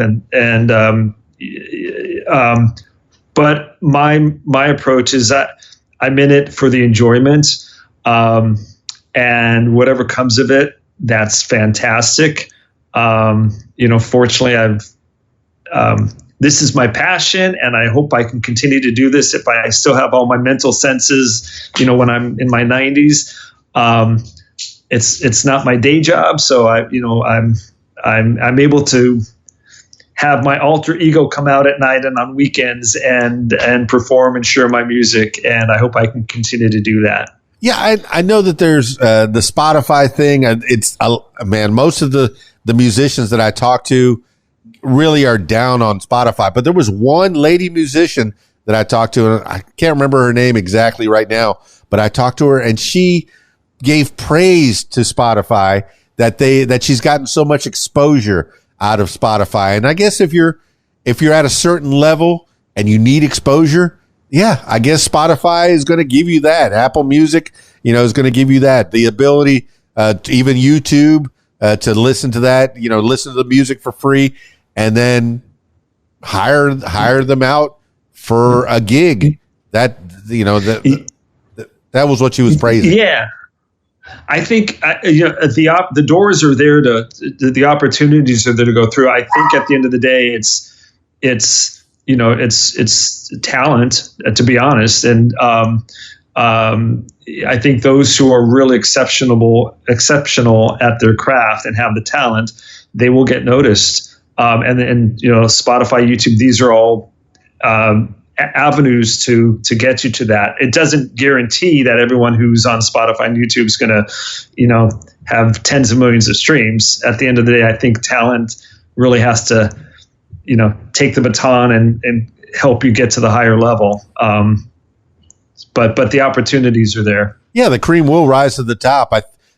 Speaker 2: but my approach is that I'm in it for the enjoyment, and whatever comes of it, that's fantastic. Fortunately, this is my passion, and I hope I can continue to do this if I still have all my mental senses, when I'm in my 90s. It's not my day job, so I'm able to have my alter ego come out at night and on weekends and perform and share my music, and I hope I can continue to do that.
Speaker 1: Yeah, I know that there's the Spotify thing. It's most of the musicians that I talk to really are down on Spotify. But there was one lady musician that I talked to, and I can't remember her name exactly right now, but I talked to her, and she gave praise to Spotify that she's gotten so much exposure out of Spotify. And I guess if you're at a certain level and you need exposure, yeah, I guess Spotify is going to give you that. Apple Music, is going to give you that. The ability, even YouTube, to listen to that, listen to the music for free, and then hire them out for a gig. That was what she was praising.
Speaker 2: Yeah. I think the doors are there the opportunities are there to go through. I think at the end of the day, it's talent, to be honest, and I think those who are really exceptional at their craft and have the talent, they will get noticed. And Spotify, YouTube, these are all avenues to get you to that. It doesn't guarantee that everyone who's on Spotify and YouTube is going to, have tens of millions of streams. At the end of the day, I think talent really has to, take the baton and help you get to the higher level. But the opportunities are there. Yeah,
Speaker 1: the cream will rise to the top.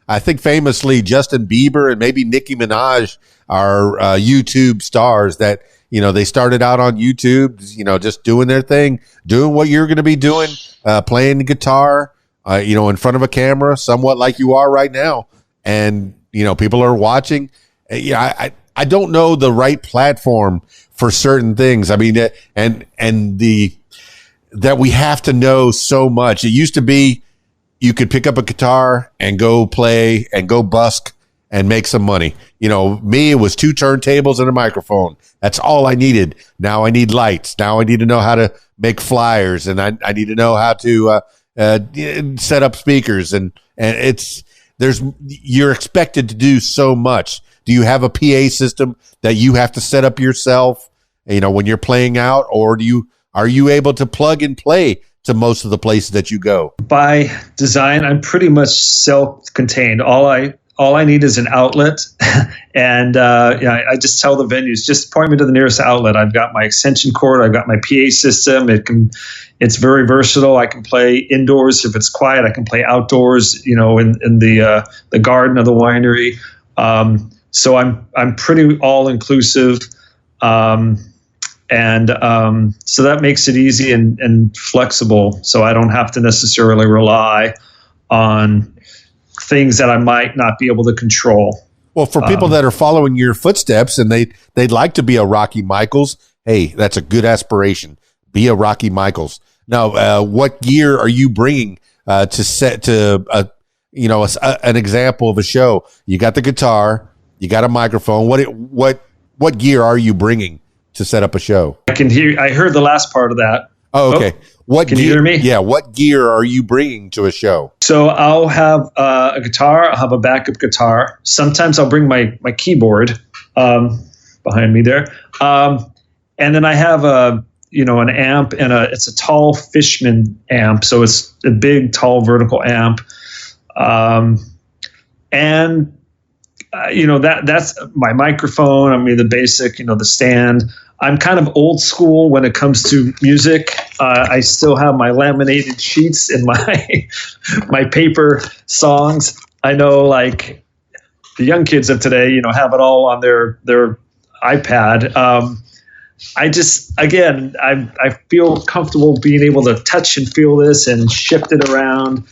Speaker 1: I think famously Justin Bieber and maybe Nicki Minaj are YouTube stars that, they started out on YouTube, just doing their thing, doing what you're going to be doing, playing the guitar, in front of a camera, somewhat like you are right now. And, people are watching. I don't know the right platform for certain things. I mean, that we have to know so much. It used to be you could pick up a guitar and go play and go busk and make some money. Me, it was 2 turntables and a microphone. That's all I needed. Now I need lights. Now I need to know how to make flyers, and I need to know how to set up speakers. And you're expected to do so much. Do you have a PA system that you have to set up yourself, when you're playing out, or are you able to plug and play to most of the places that you go?
Speaker 2: By design, I'm pretty much self-contained. All I need is an outlet, and I just tell the venues, just point me to the nearest outlet. I've got my extension cord, I've got my PA system. It's very versatile. I can play indoors if it's quiet. I can play outdoors, in the garden of the winery. So I'm pretty all inclusive, so that makes it easy and flexible. So I don't have to necessarily rely on things that I might not be able to control.
Speaker 1: Well, for people that are following your footsteps and they'd like to be a Rocky Michaels, hey, that's a good aspiration. Be a Rocky Michaels. Now, what gear are you bringing to set to an example of a show? You got the guitar, you got a microphone. What gear are you bringing to set up a show?
Speaker 2: I heard the last part of that.
Speaker 1: Oh, okay.
Speaker 2: Can you hear me?
Speaker 1: Yeah. What gear are you bringing to a show?
Speaker 2: So I'll have a guitar. I'll have a backup guitar. Sometimes I'll bring my keyboard behind me there. And then I have an amp, and it's a tall Fishman amp. So it's a big, tall, vertical amp. And and that's my microphone. I mean, the basic, the stand. I'm kind of old school when it comes to music. I still have my laminated sheets and my paper songs. I know, like the young kids of today, have it all on their iPad. I feel comfortable being able to touch and feel this and shift it around.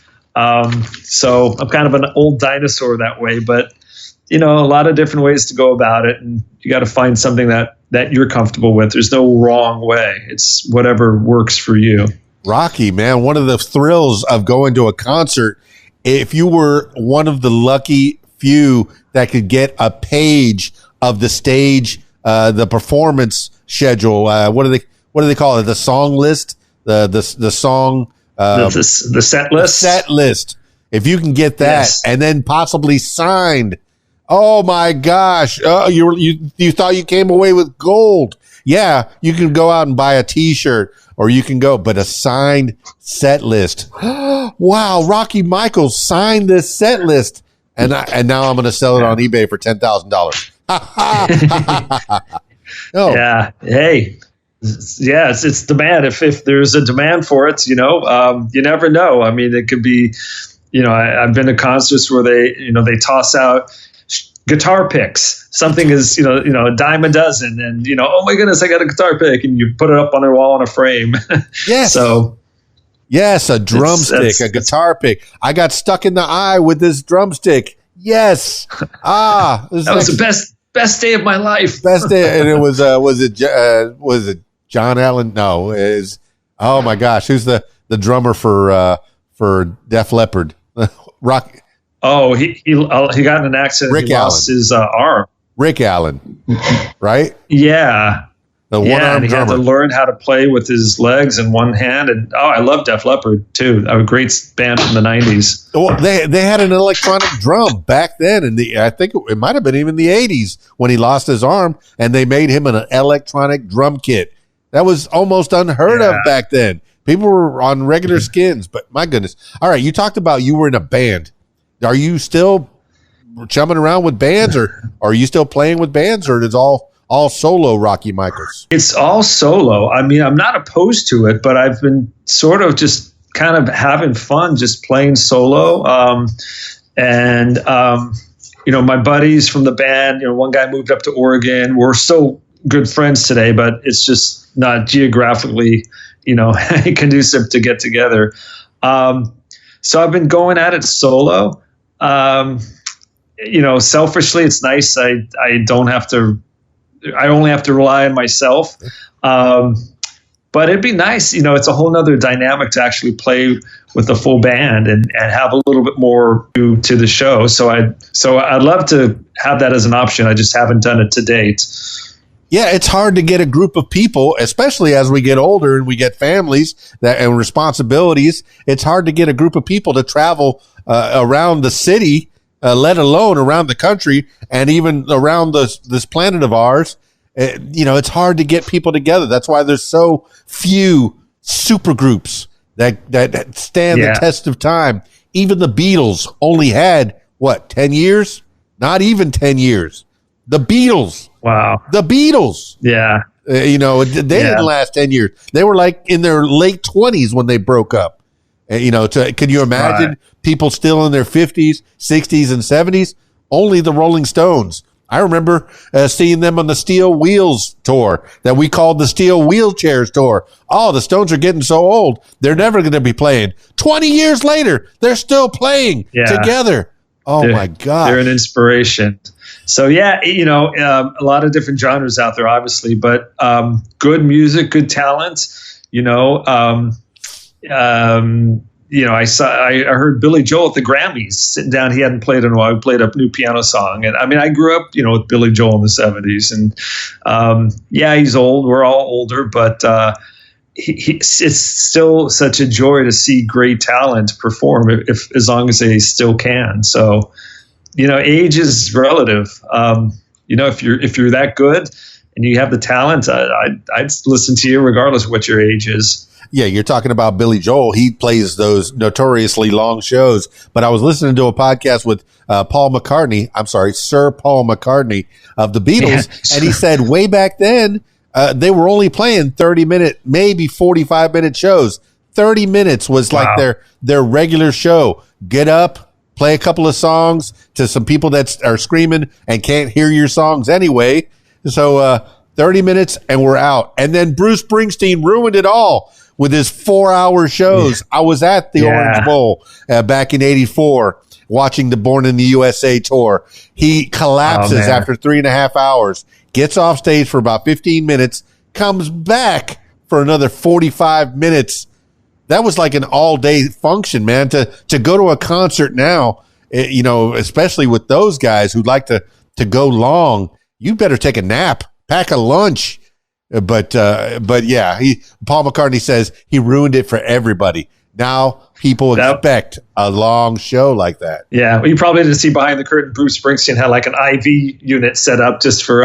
Speaker 2: So I'm kind of an old dinosaur that way, but a lot of different ways to go about it, and you got to find something that you're comfortable with. There's no wrong way. It's whatever works for you.
Speaker 1: Rocky, man, one of the thrills of going to a concert, if you were one of the lucky few that could get a page of the stage, the performance schedule, what do they call it? The song list, the song,
Speaker 2: the set list.
Speaker 1: The set list. If you can get that, yes. And then possibly signed. Oh my gosh! You thought you came away with gold? Yeah, you can go out and buy a T-shirt, or you can go, but a signed set list. Wow, Rocky Michaels signed this set list, and now I'm going to sell it on eBay for $10,000.
Speaker 2: Oh. Yeah. Hey. Yeah, it's demand. If there's a demand for it, you never know. I mean, it could be, I've been to concerts where they toss out guitar picks. Something is, a dime a dozen, and oh my goodness, I got a guitar pick, and you put it up on their wall in a frame.
Speaker 1: Yes.
Speaker 2: So,
Speaker 1: yes, a drumstick, a guitar pick. I got stuck in the eye with this drumstick. Yes. That
Speaker 2: was the best day of my life.
Speaker 1: Best day, and it was it John Allen? No, oh my gosh, who's the drummer for Def Leppard? Rock.
Speaker 2: Oh, he got in an accident.
Speaker 1: Rick
Speaker 2: he
Speaker 1: Allen.
Speaker 2: Lost his arm.
Speaker 1: Rick Allen, right?
Speaker 2: Yeah.
Speaker 1: The one-arm
Speaker 2: he
Speaker 1: drummer.
Speaker 2: had to learn how to play with his legs and one hand. And I love Def Leppard too. A great band from the 90s.
Speaker 1: Well, they had an electronic drum back then, I think it might have been even the 80s when he lost his arm, and they made him an electronic drum kit. That was almost unheard of back then. People were on regular skins, but my goodness. All right, you talked about you were in a band. Are you still chumming around with bands, or are you still playing with bands, or is all solo Rocky Michaels?
Speaker 2: It's all solo. I mean, I'm not opposed to it, but I've been sort of just kind of having fun just playing solo. My buddies from the band, one guy moved up to Oregon. We're still good friends today, but it's just not geographically, conducive to get together. So I've been going at it solo. Selfishly, it's nice. I only have to rely on myself. But it'd be nice, it's a whole nother dynamic to actually play with the full band and have a little bit more to the show. So I'd love to have that as an option. I just haven't done it to date.
Speaker 1: Yeah, it's hard to get a group of people, especially as we get older and we get families and responsibilities. It's hard to get a group of people to travel around the city, let alone around the country and even around this planet of ours. It's hard to get people together. That's why there's so few super groups that stand the test of time. Even the Beatles only had, 10 years? Not even 10 years. The Beatles.
Speaker 2: Wow.
Speaker 1: The Beatles.
Speaker 2: Yeah.
Speaker 1: They didn't last 10 years. They were like in their late 20s when they broke up. Can you imagine people still in their 50s, 60s, and 70s? Only the Rolling Stones. I remember seeing them on the Steel Wheels tour that we called the Steel Wheelchairs tour. Oh, the Stones are getting so old. They're never going to be playing. 20 years later, they're still playing together. Oh, my God.
Speaker 2: They're an inspiration. So, a lot of different genres out there, obviously, but good music, good talent, I heard Billy Joel at the Grammys sitting down. He hadn't played in a while. He played a new piano song. And I mean, I grew up, with Billy Joel in the 70s. And he's old. We're all older, but it's still such a joy to see great talent perform as long as they still can. So, age is relative. If you're that good and you have the talent, I'd listen to you regardless of what your age is.
Speaker 1: Yeah, you're talking about Billy Joel. He plays those notoriously long shows. But I was listening to a podcast with Paul McCartney. I'm sorry, Sir Paul McCartney of the Beatles. Yeah. And he said way back then, they were only playing 30-minute, maybe 45-minute shows. 30 minutes was like their regular show. Get up, play a couple of songs to some people that are screaming and can't hear your songs anyway. So 30 minutes and we're out. And then Bruce Springsteen ruined it all with his 4-hour shows. I was at the Orange Bowl back in '84 watching the Born in the USA tour. He collapses after 3.5 hours, gets off stage for about 15 minutes, comes back for another 45 minutes. That was like an all-day function, man. To go to a concert now, especially with those guys who like to go long, you better take a nap, pack a lunch. But yeah, Paul McCartney says he ruined it for everybody. Now people expect a long show like that.
Speaker 2: Yeah, well, you probably didn't see behind the curtain. Bruce Springsteen had like an IV unit set up just for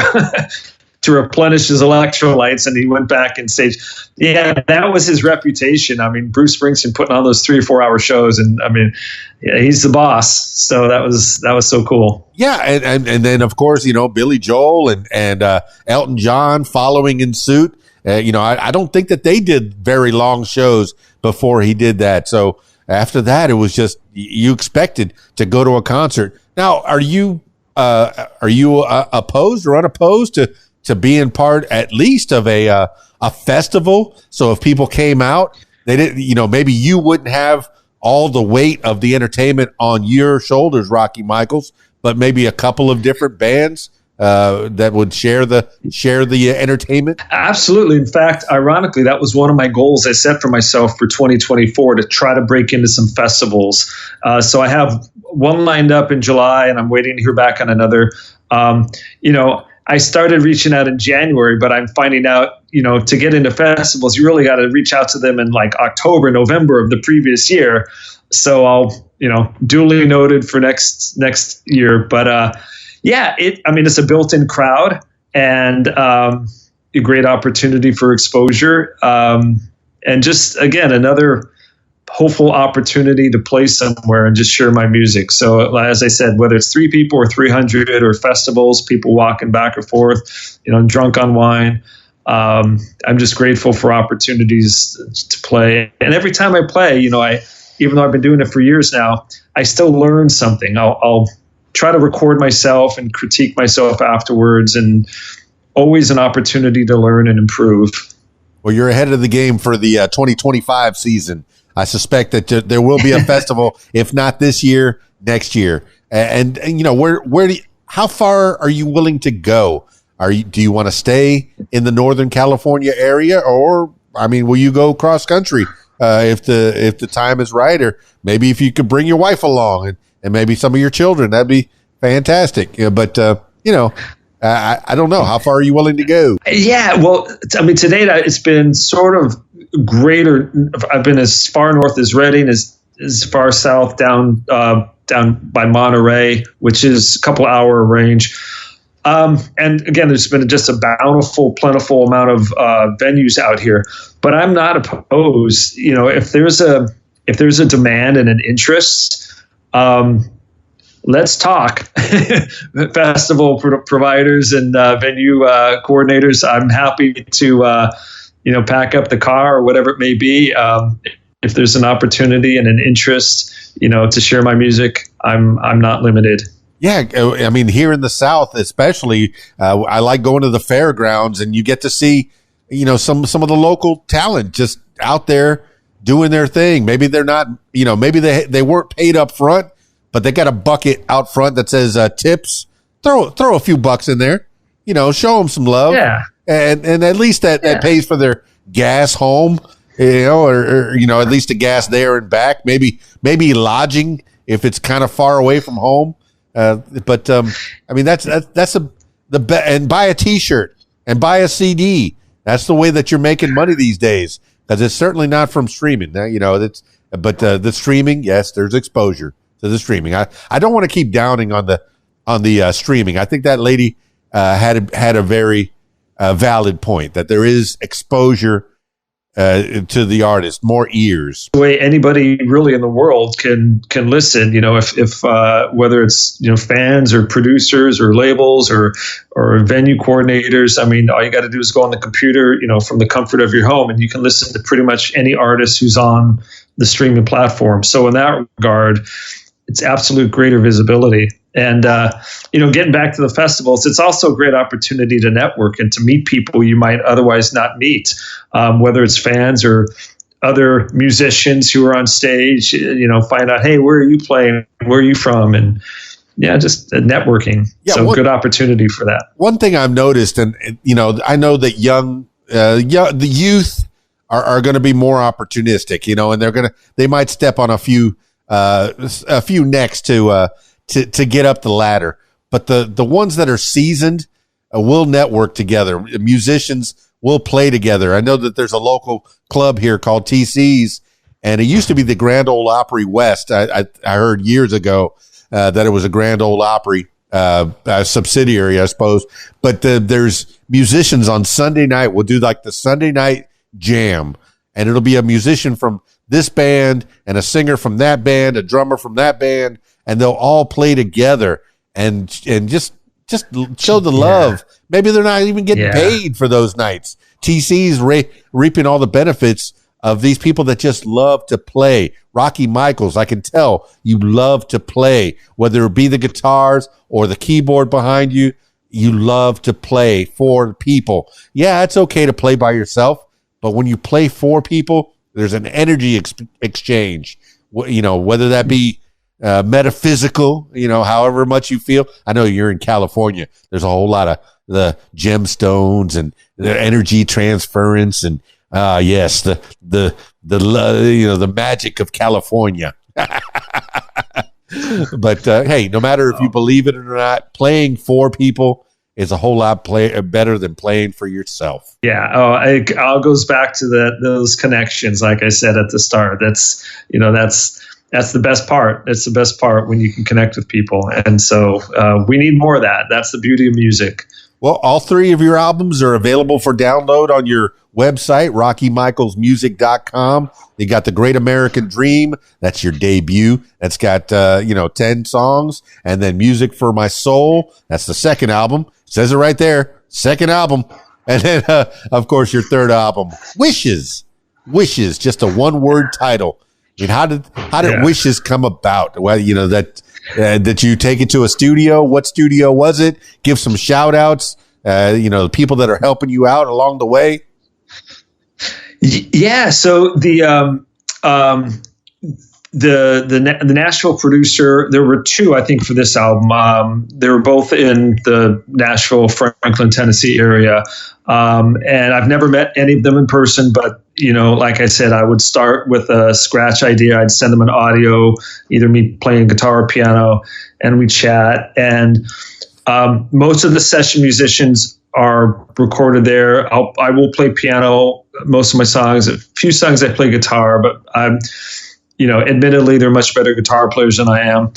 Speaker 2: to replenish his electrolytes, and he went back and stage. Yeah, that was his reputation. I mean, Bruce Springsteen putting on those 3 or 4 hour shows, and I mean, he's the boss. So that was so cool.
Speaker 1: Yeah, and then of course Billy Joel and Elton John following in suit. I don't think that they did very long shows before he did that. So after that, it was just you expected to go to a concert. Now, are you opposed or unopposed to being part at least of a festival? So if people came out, they didn't, maybe you wouldn't have all the weight of the entertainment on your shoulders, Rocky Michaels, but maybe a couple of different bands that would share the entertainment.
Speaker 2: Absolutely. In fact, ironically, that was one of my goals I set for myself for 2024 to try to break into some festivals. So I have one lined up in July, and I'm waiting to hear back on another. I started reaching out in January, but I'm finding out, to get into festivals, you really got to reach out to them in like October, November of the previous year. So I'll, duly noted for next year. But it's a built-in crowd and a great opportunity for exposure. And just, again, another hopeful opportunity to play somewhere and just share my music. So as I said, whether it's 3 people or 300 or festivals, people walking back and forth, drunk on wine. I'm just grateful for opportunities to play. And every time I play, even though I've been doing it for years now, I still learn something. I'll try to record myself and critique myself afterwards, and always an opportunity to learn and improve.
Speaker 1: Well, you're ahead of the game for the 2025 season. I suspect that there will be a festival, if not this year, next year. And how far are you willing to go? Do you want to stay in the Northern California area, or will you go cross country if the time is right, or maybe if you could bring your wife along and maybe some of your children, that'd be fantastic. But I don't know. How far are you willing to go?
Speaker 2: Yeah, well, to date, it's been sort of greater. I've been as far north as Redding, as far south down by Monterey, which is a couple hour range. And again, there's been just a bountiful, plentiful amount of venues out here. But I'm not opposed. If there's a demand and an interest, let's talk. Festival providers and venue coordinators, I'm happy to pack up the car or whatever it may be. If there's an opportunity and an interest, to share my music, I'm not limited.
Speaker 1: Yeah, here in the South, especially, I like going to the fairgrounds, and you get to see, some of the local talent just out there doing their thing. Maybe they're not, maybe they weren't paid up front, but they got a bucket out front that says tips. Throw a few bucks in there, show them some love.
Speaker 2: Yeah.
Speaker 1: And at least that pays for their gas home, or at least the gas there and back. Maybe lodging if it's kind of far away from home. But that's the best. And buy a T-shirt and buy a CD. That's the way that you're making money these days, because it's certainly not from streaming. Now, the streaming, yes, there's exposure to the streaming. I don't want to keep downing on the streaming. I think that lady had a very valid point, that there is exposure to the artist, more ears.
Speaker 2: The way anybody really in the world can listen, if whether it's fans or producers or labels or venue coordinators. I mean, all you got to do is go on the computer, from the comfort of your home, and you can listen to pretty much any artist who's on the streaming platform. So in that regard, it's absolute greater visibility. And, getting back to the festivals, it's also a great opportunity to network and to meet people you might otherwise not meet, whether it's fans or other musicians who are on stage, find out, hey, where are you playing? Where are you from? And just networking. Yeah, so good opportunity for that.
Speaker 1: One thing I've noticed, and I know that the youth are going to be more opportunistic, and they might step on a few necks to get up the ladder. But the ones that are seasoned will network together. Musicians will play together. I know that there's a local club here called TC's, and it used to be the Grand Ole Opry West. I heard years ago that it was a Grand Ole Opry subsidiary, I suppose. But there's musicians on Sunday night. We'll do like the Sunday night jam, and it'll be a musician from this band and a singer from that band, a drummer from that band, and they'll all play together and just show the love. Maybe they're not even getting paid for those nights. TC's reaping all the benefits of these people that just love to play. Rocky Michaels, I can tell you love to play, whether it be the guitars or the keyboard behind you. You love to play for people. Yeah, it's okay to play by yourself, but when you play for people, there's an energy exchange. Whether that be metaphysical, however much you feel. I know you're in California. There's a whole lot of the gemstones and the energy transference and yes, the magic of California. But hey, no matter if you believe it or not, playing for people is a whole lot better than playing for yourself.
Speaker 2: Yeah. It all goes back to those connections. Like I said at the start, that's the best part. It's the best part when you can connect with people. And so we need more of that. That's the beauty of music.
Speaker 1: Well, all three of your albums are available for download on your website, RockyMichaelsMusic.com. You got The Great American Dream. That's your debut. That's got, 10 songs. And then Music for My Soul. That's the second album. It says it right there. Second album. And then, of course, your third album, Wishes. Wishes, just a one-word title. I mean, how did Wishes come about? Well, that you take it to a studio. What studio was it? Give some shout outs. The people that are helping you out along the way.
Speaker 2: Yeah. So the Nashville producer, there were two, I think, for this album. They were both in the Nashville, Franklin, Tennessee area. And I've never met any of them in person, but like I said, I would start with a scratch idea. I'd send them an audio, either me playing guitar or piano, and we'd chat. And most of the session musicians are recorded there. I will play piano most of my songs. A few songs I play guitar, but I'm, admittedly, they're much better guitar players than I am.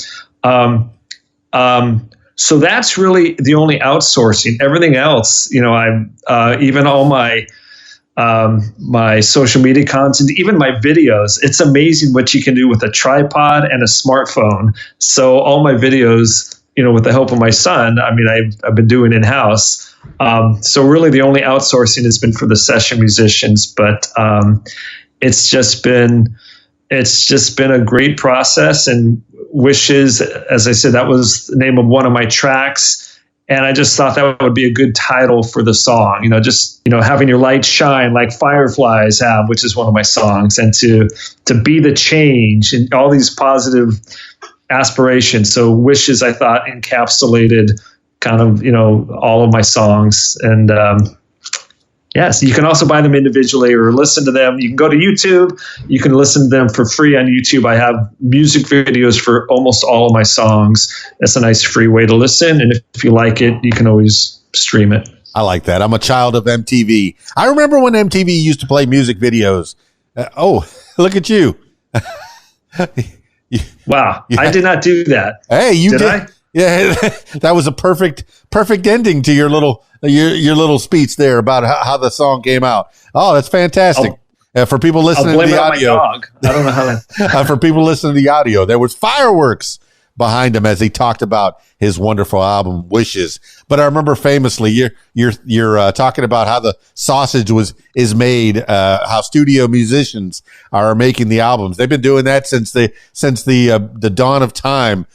Speaker 2: So that's really the only outsourcing. Everything else, even all my social media content, even my videos, it's amazing what you can do with a tripod and a smartphone. So all my videos, with the help of my son, I mean, I've been doing in-house. So really the only outsourcing has been for the session musicians, but it's just been a great process. And Wishes, as I said, that was the name of one of my tracks. And I just thought that would be a good title for the song, having your light shine like fireflies have, which is one of my songs, and to be the change and all these positive aspirations. So Wishes, I thought, encapsulated kind of, all of my songs. And yes, you can also buy them individually or listen to them. You can go to YouTube. You can listen to them for free on YouTube. I have music videos for almost all of my songs. That's a nice free way to listen. And if you like it, you can always stream it.
Speaker 1: I like that. I'm a child of MTV. I remember when MTV used to play music videos. Look at you.
Speaker 2: Wow. I did not do that.
Speaker 1: Hey, you did.
Speaker 2: I?
Speaker 1: Yeah, that was a perfect ending to your little speech there about how the song came out. Oh, that's fantastic. For people listening to the audio,
Speaker 2: I don't know how that.
Speaker 1: For people listening to the audio, there was fireworks behind him as he talked about his wonderful album Wishes. But I remember famously, you're talking about how the sausage is made, how studio musicians are making the albums. They've been doing that since the dawn of time,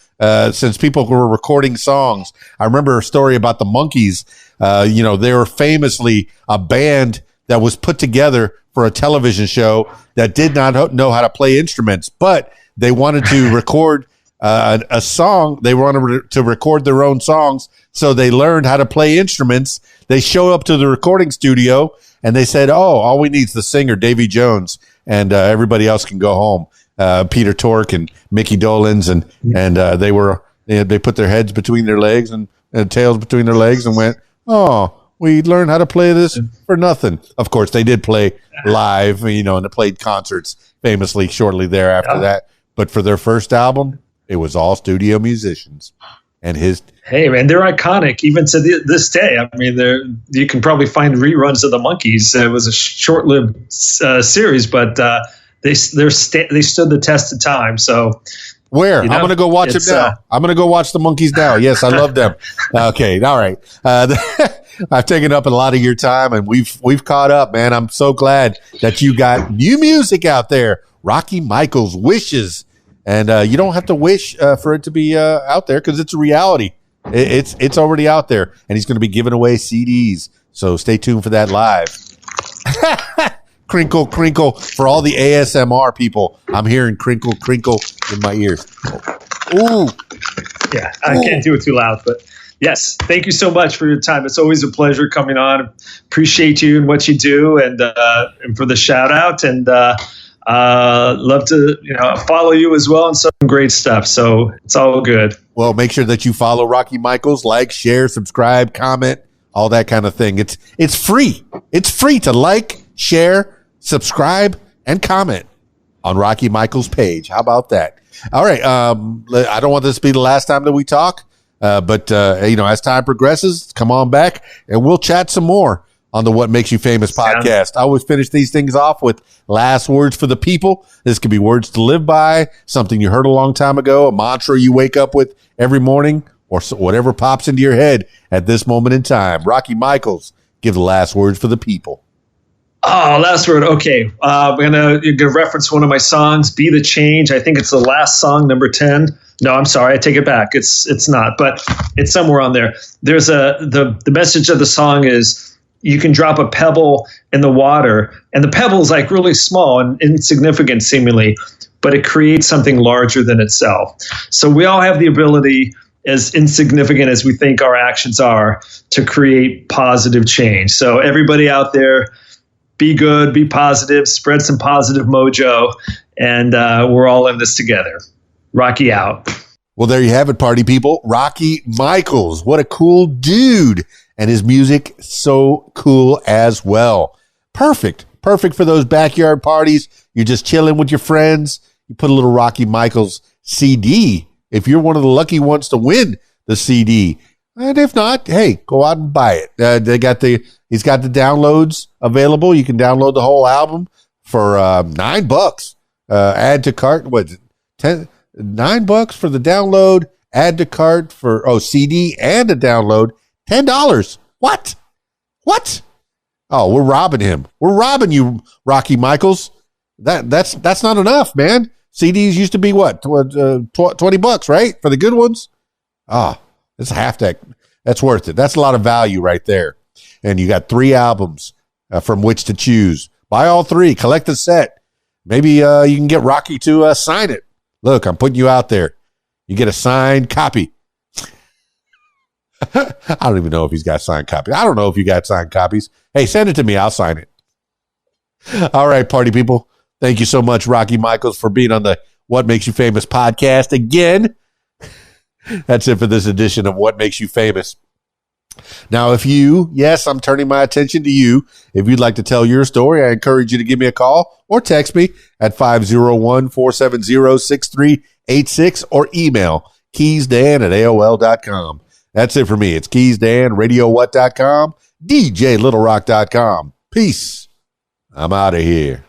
Speaker 1: since people were recording songs. I remember a story about the Monkees. They were famously a band that was put together for a television show that did not know how to play instruments, but they wanted to record a song. They wanted to record their own songs, so they learned how to play instruments. They show up to the recording studio and they said, all we need is the singer, Davy Jones, and everybody else can go home. Peter Tork and Mickey Dolenz, and they put their heads between their legs and tails between their legs and went, we learned how to play this for nothing. Of course, they did play live, and they played concerts famously shortly thereafter that. But for their first album, it was all studio musicians. And
Speaker 2: hey, man, they're iconic even to this day. I mean, you can probably find reruns of the Monkees. It was a short-lived series, but they stood the test of time. So.
Speaker 1: Where? I'm going to go watch them now. I'm going to go watch the Monkees now. Yes, I love them. Okay. All right. I've taken up a lot of your time and we've caught up, man. I'm so glad that you got new music out there. Rocky Michaels, Wishes. And you don't have to wish for it to be out there because it's a reality. It's already out there. And he's going to be giving away CDs. So stay tuned for that live. Crinkle, crinkle. For all the ASMR people, I'm hearing crinkle, crinkle in my ears. Ooh.
Speaker 2: Yeah, I can't do it too loud, but yes, thank you so much for your time. It's always a pleasure coming on. Appreciate you and what you do, and for the shout out, and love to follow you as well and some great stuff. So it's all good.
Speaker 1: Well, make sure that you follow Rocky Michaels, like, share, subscribe, comment, all that kind of thing. It's free. It's free to like, share, subscribe, and comment on Rocky Michaels' page. How about that? All right. I don't want this to be the last time that we talk, but as time progresses, come on back and we'll chat some more on the What Makes You Famous podcast. I always finish these things off with last words for the people. This could be words to live by, something you heard a long time ago, a mantra you wake up with every morning, or whatever pops into your head at this moment in time. Rocky Michaels, give the last words for the people.
Speaker 2: Oh, last word. Okay. You're gonna reference one of my songs, Be the Change. I think it's the last song, number 10. No, I'm sorry. I take it back. It's not, but it's somewhere on there. There's the message of the song is you can drop a pebble in the water, and the pebble is like really small and insignificant seemingly, but it creates something larger than itself. So we all have the ability, as insignificant as we think our actions are, to create positive change. So everybody out there, be good, be positive, spread some positive mojo, and we're all in this together. Rocky out.
Speaker 1: Well, there you have it, party people. Rocky Michaels. What a cool dude. And his music, so cool as well. Perfect for those backyard parties. You're just chilling with your friends. You put a little Rocky Michaels CD. If you're one of the lucky ones to win the CD. And if not, hey, go out and buy it. He's got the downloads available. You can download the whole album for $9. Add to cart. What's it? $9 for the download. Add to cart for CD and a download. $10. What? Oh, we're robbing him. We're robbing you, Rocky Michaels. That's not enough, man. CDs used to be what? $20, right? For the good ones. It's half that. That's worth it. That's a lot of value right there. And you got 3 albums from which to choose. Buy all 3. Collect the set. Maybe you can get Rocky to sign it. Look, I'm putting you out there. You get a signed copy. I don't even know if he's got signed copies. I don't know if you got signed copies. Hey, send it to me. I'll sign it. All right, party people. Thank you so much, Rocky Michaels, for being on the What Makes You Famous podcast again. That's it for this edition of What Makes You Famous. Now, yes, I'm turning my attention to you. If you'd like to tell your story, I encourage you to give me a call or text me at 501-470-6386 or email keysdan@aol.com. That's it for me. It's keysdan, radiowhat.com, djlittlerock.com. Peace. I'm out of here.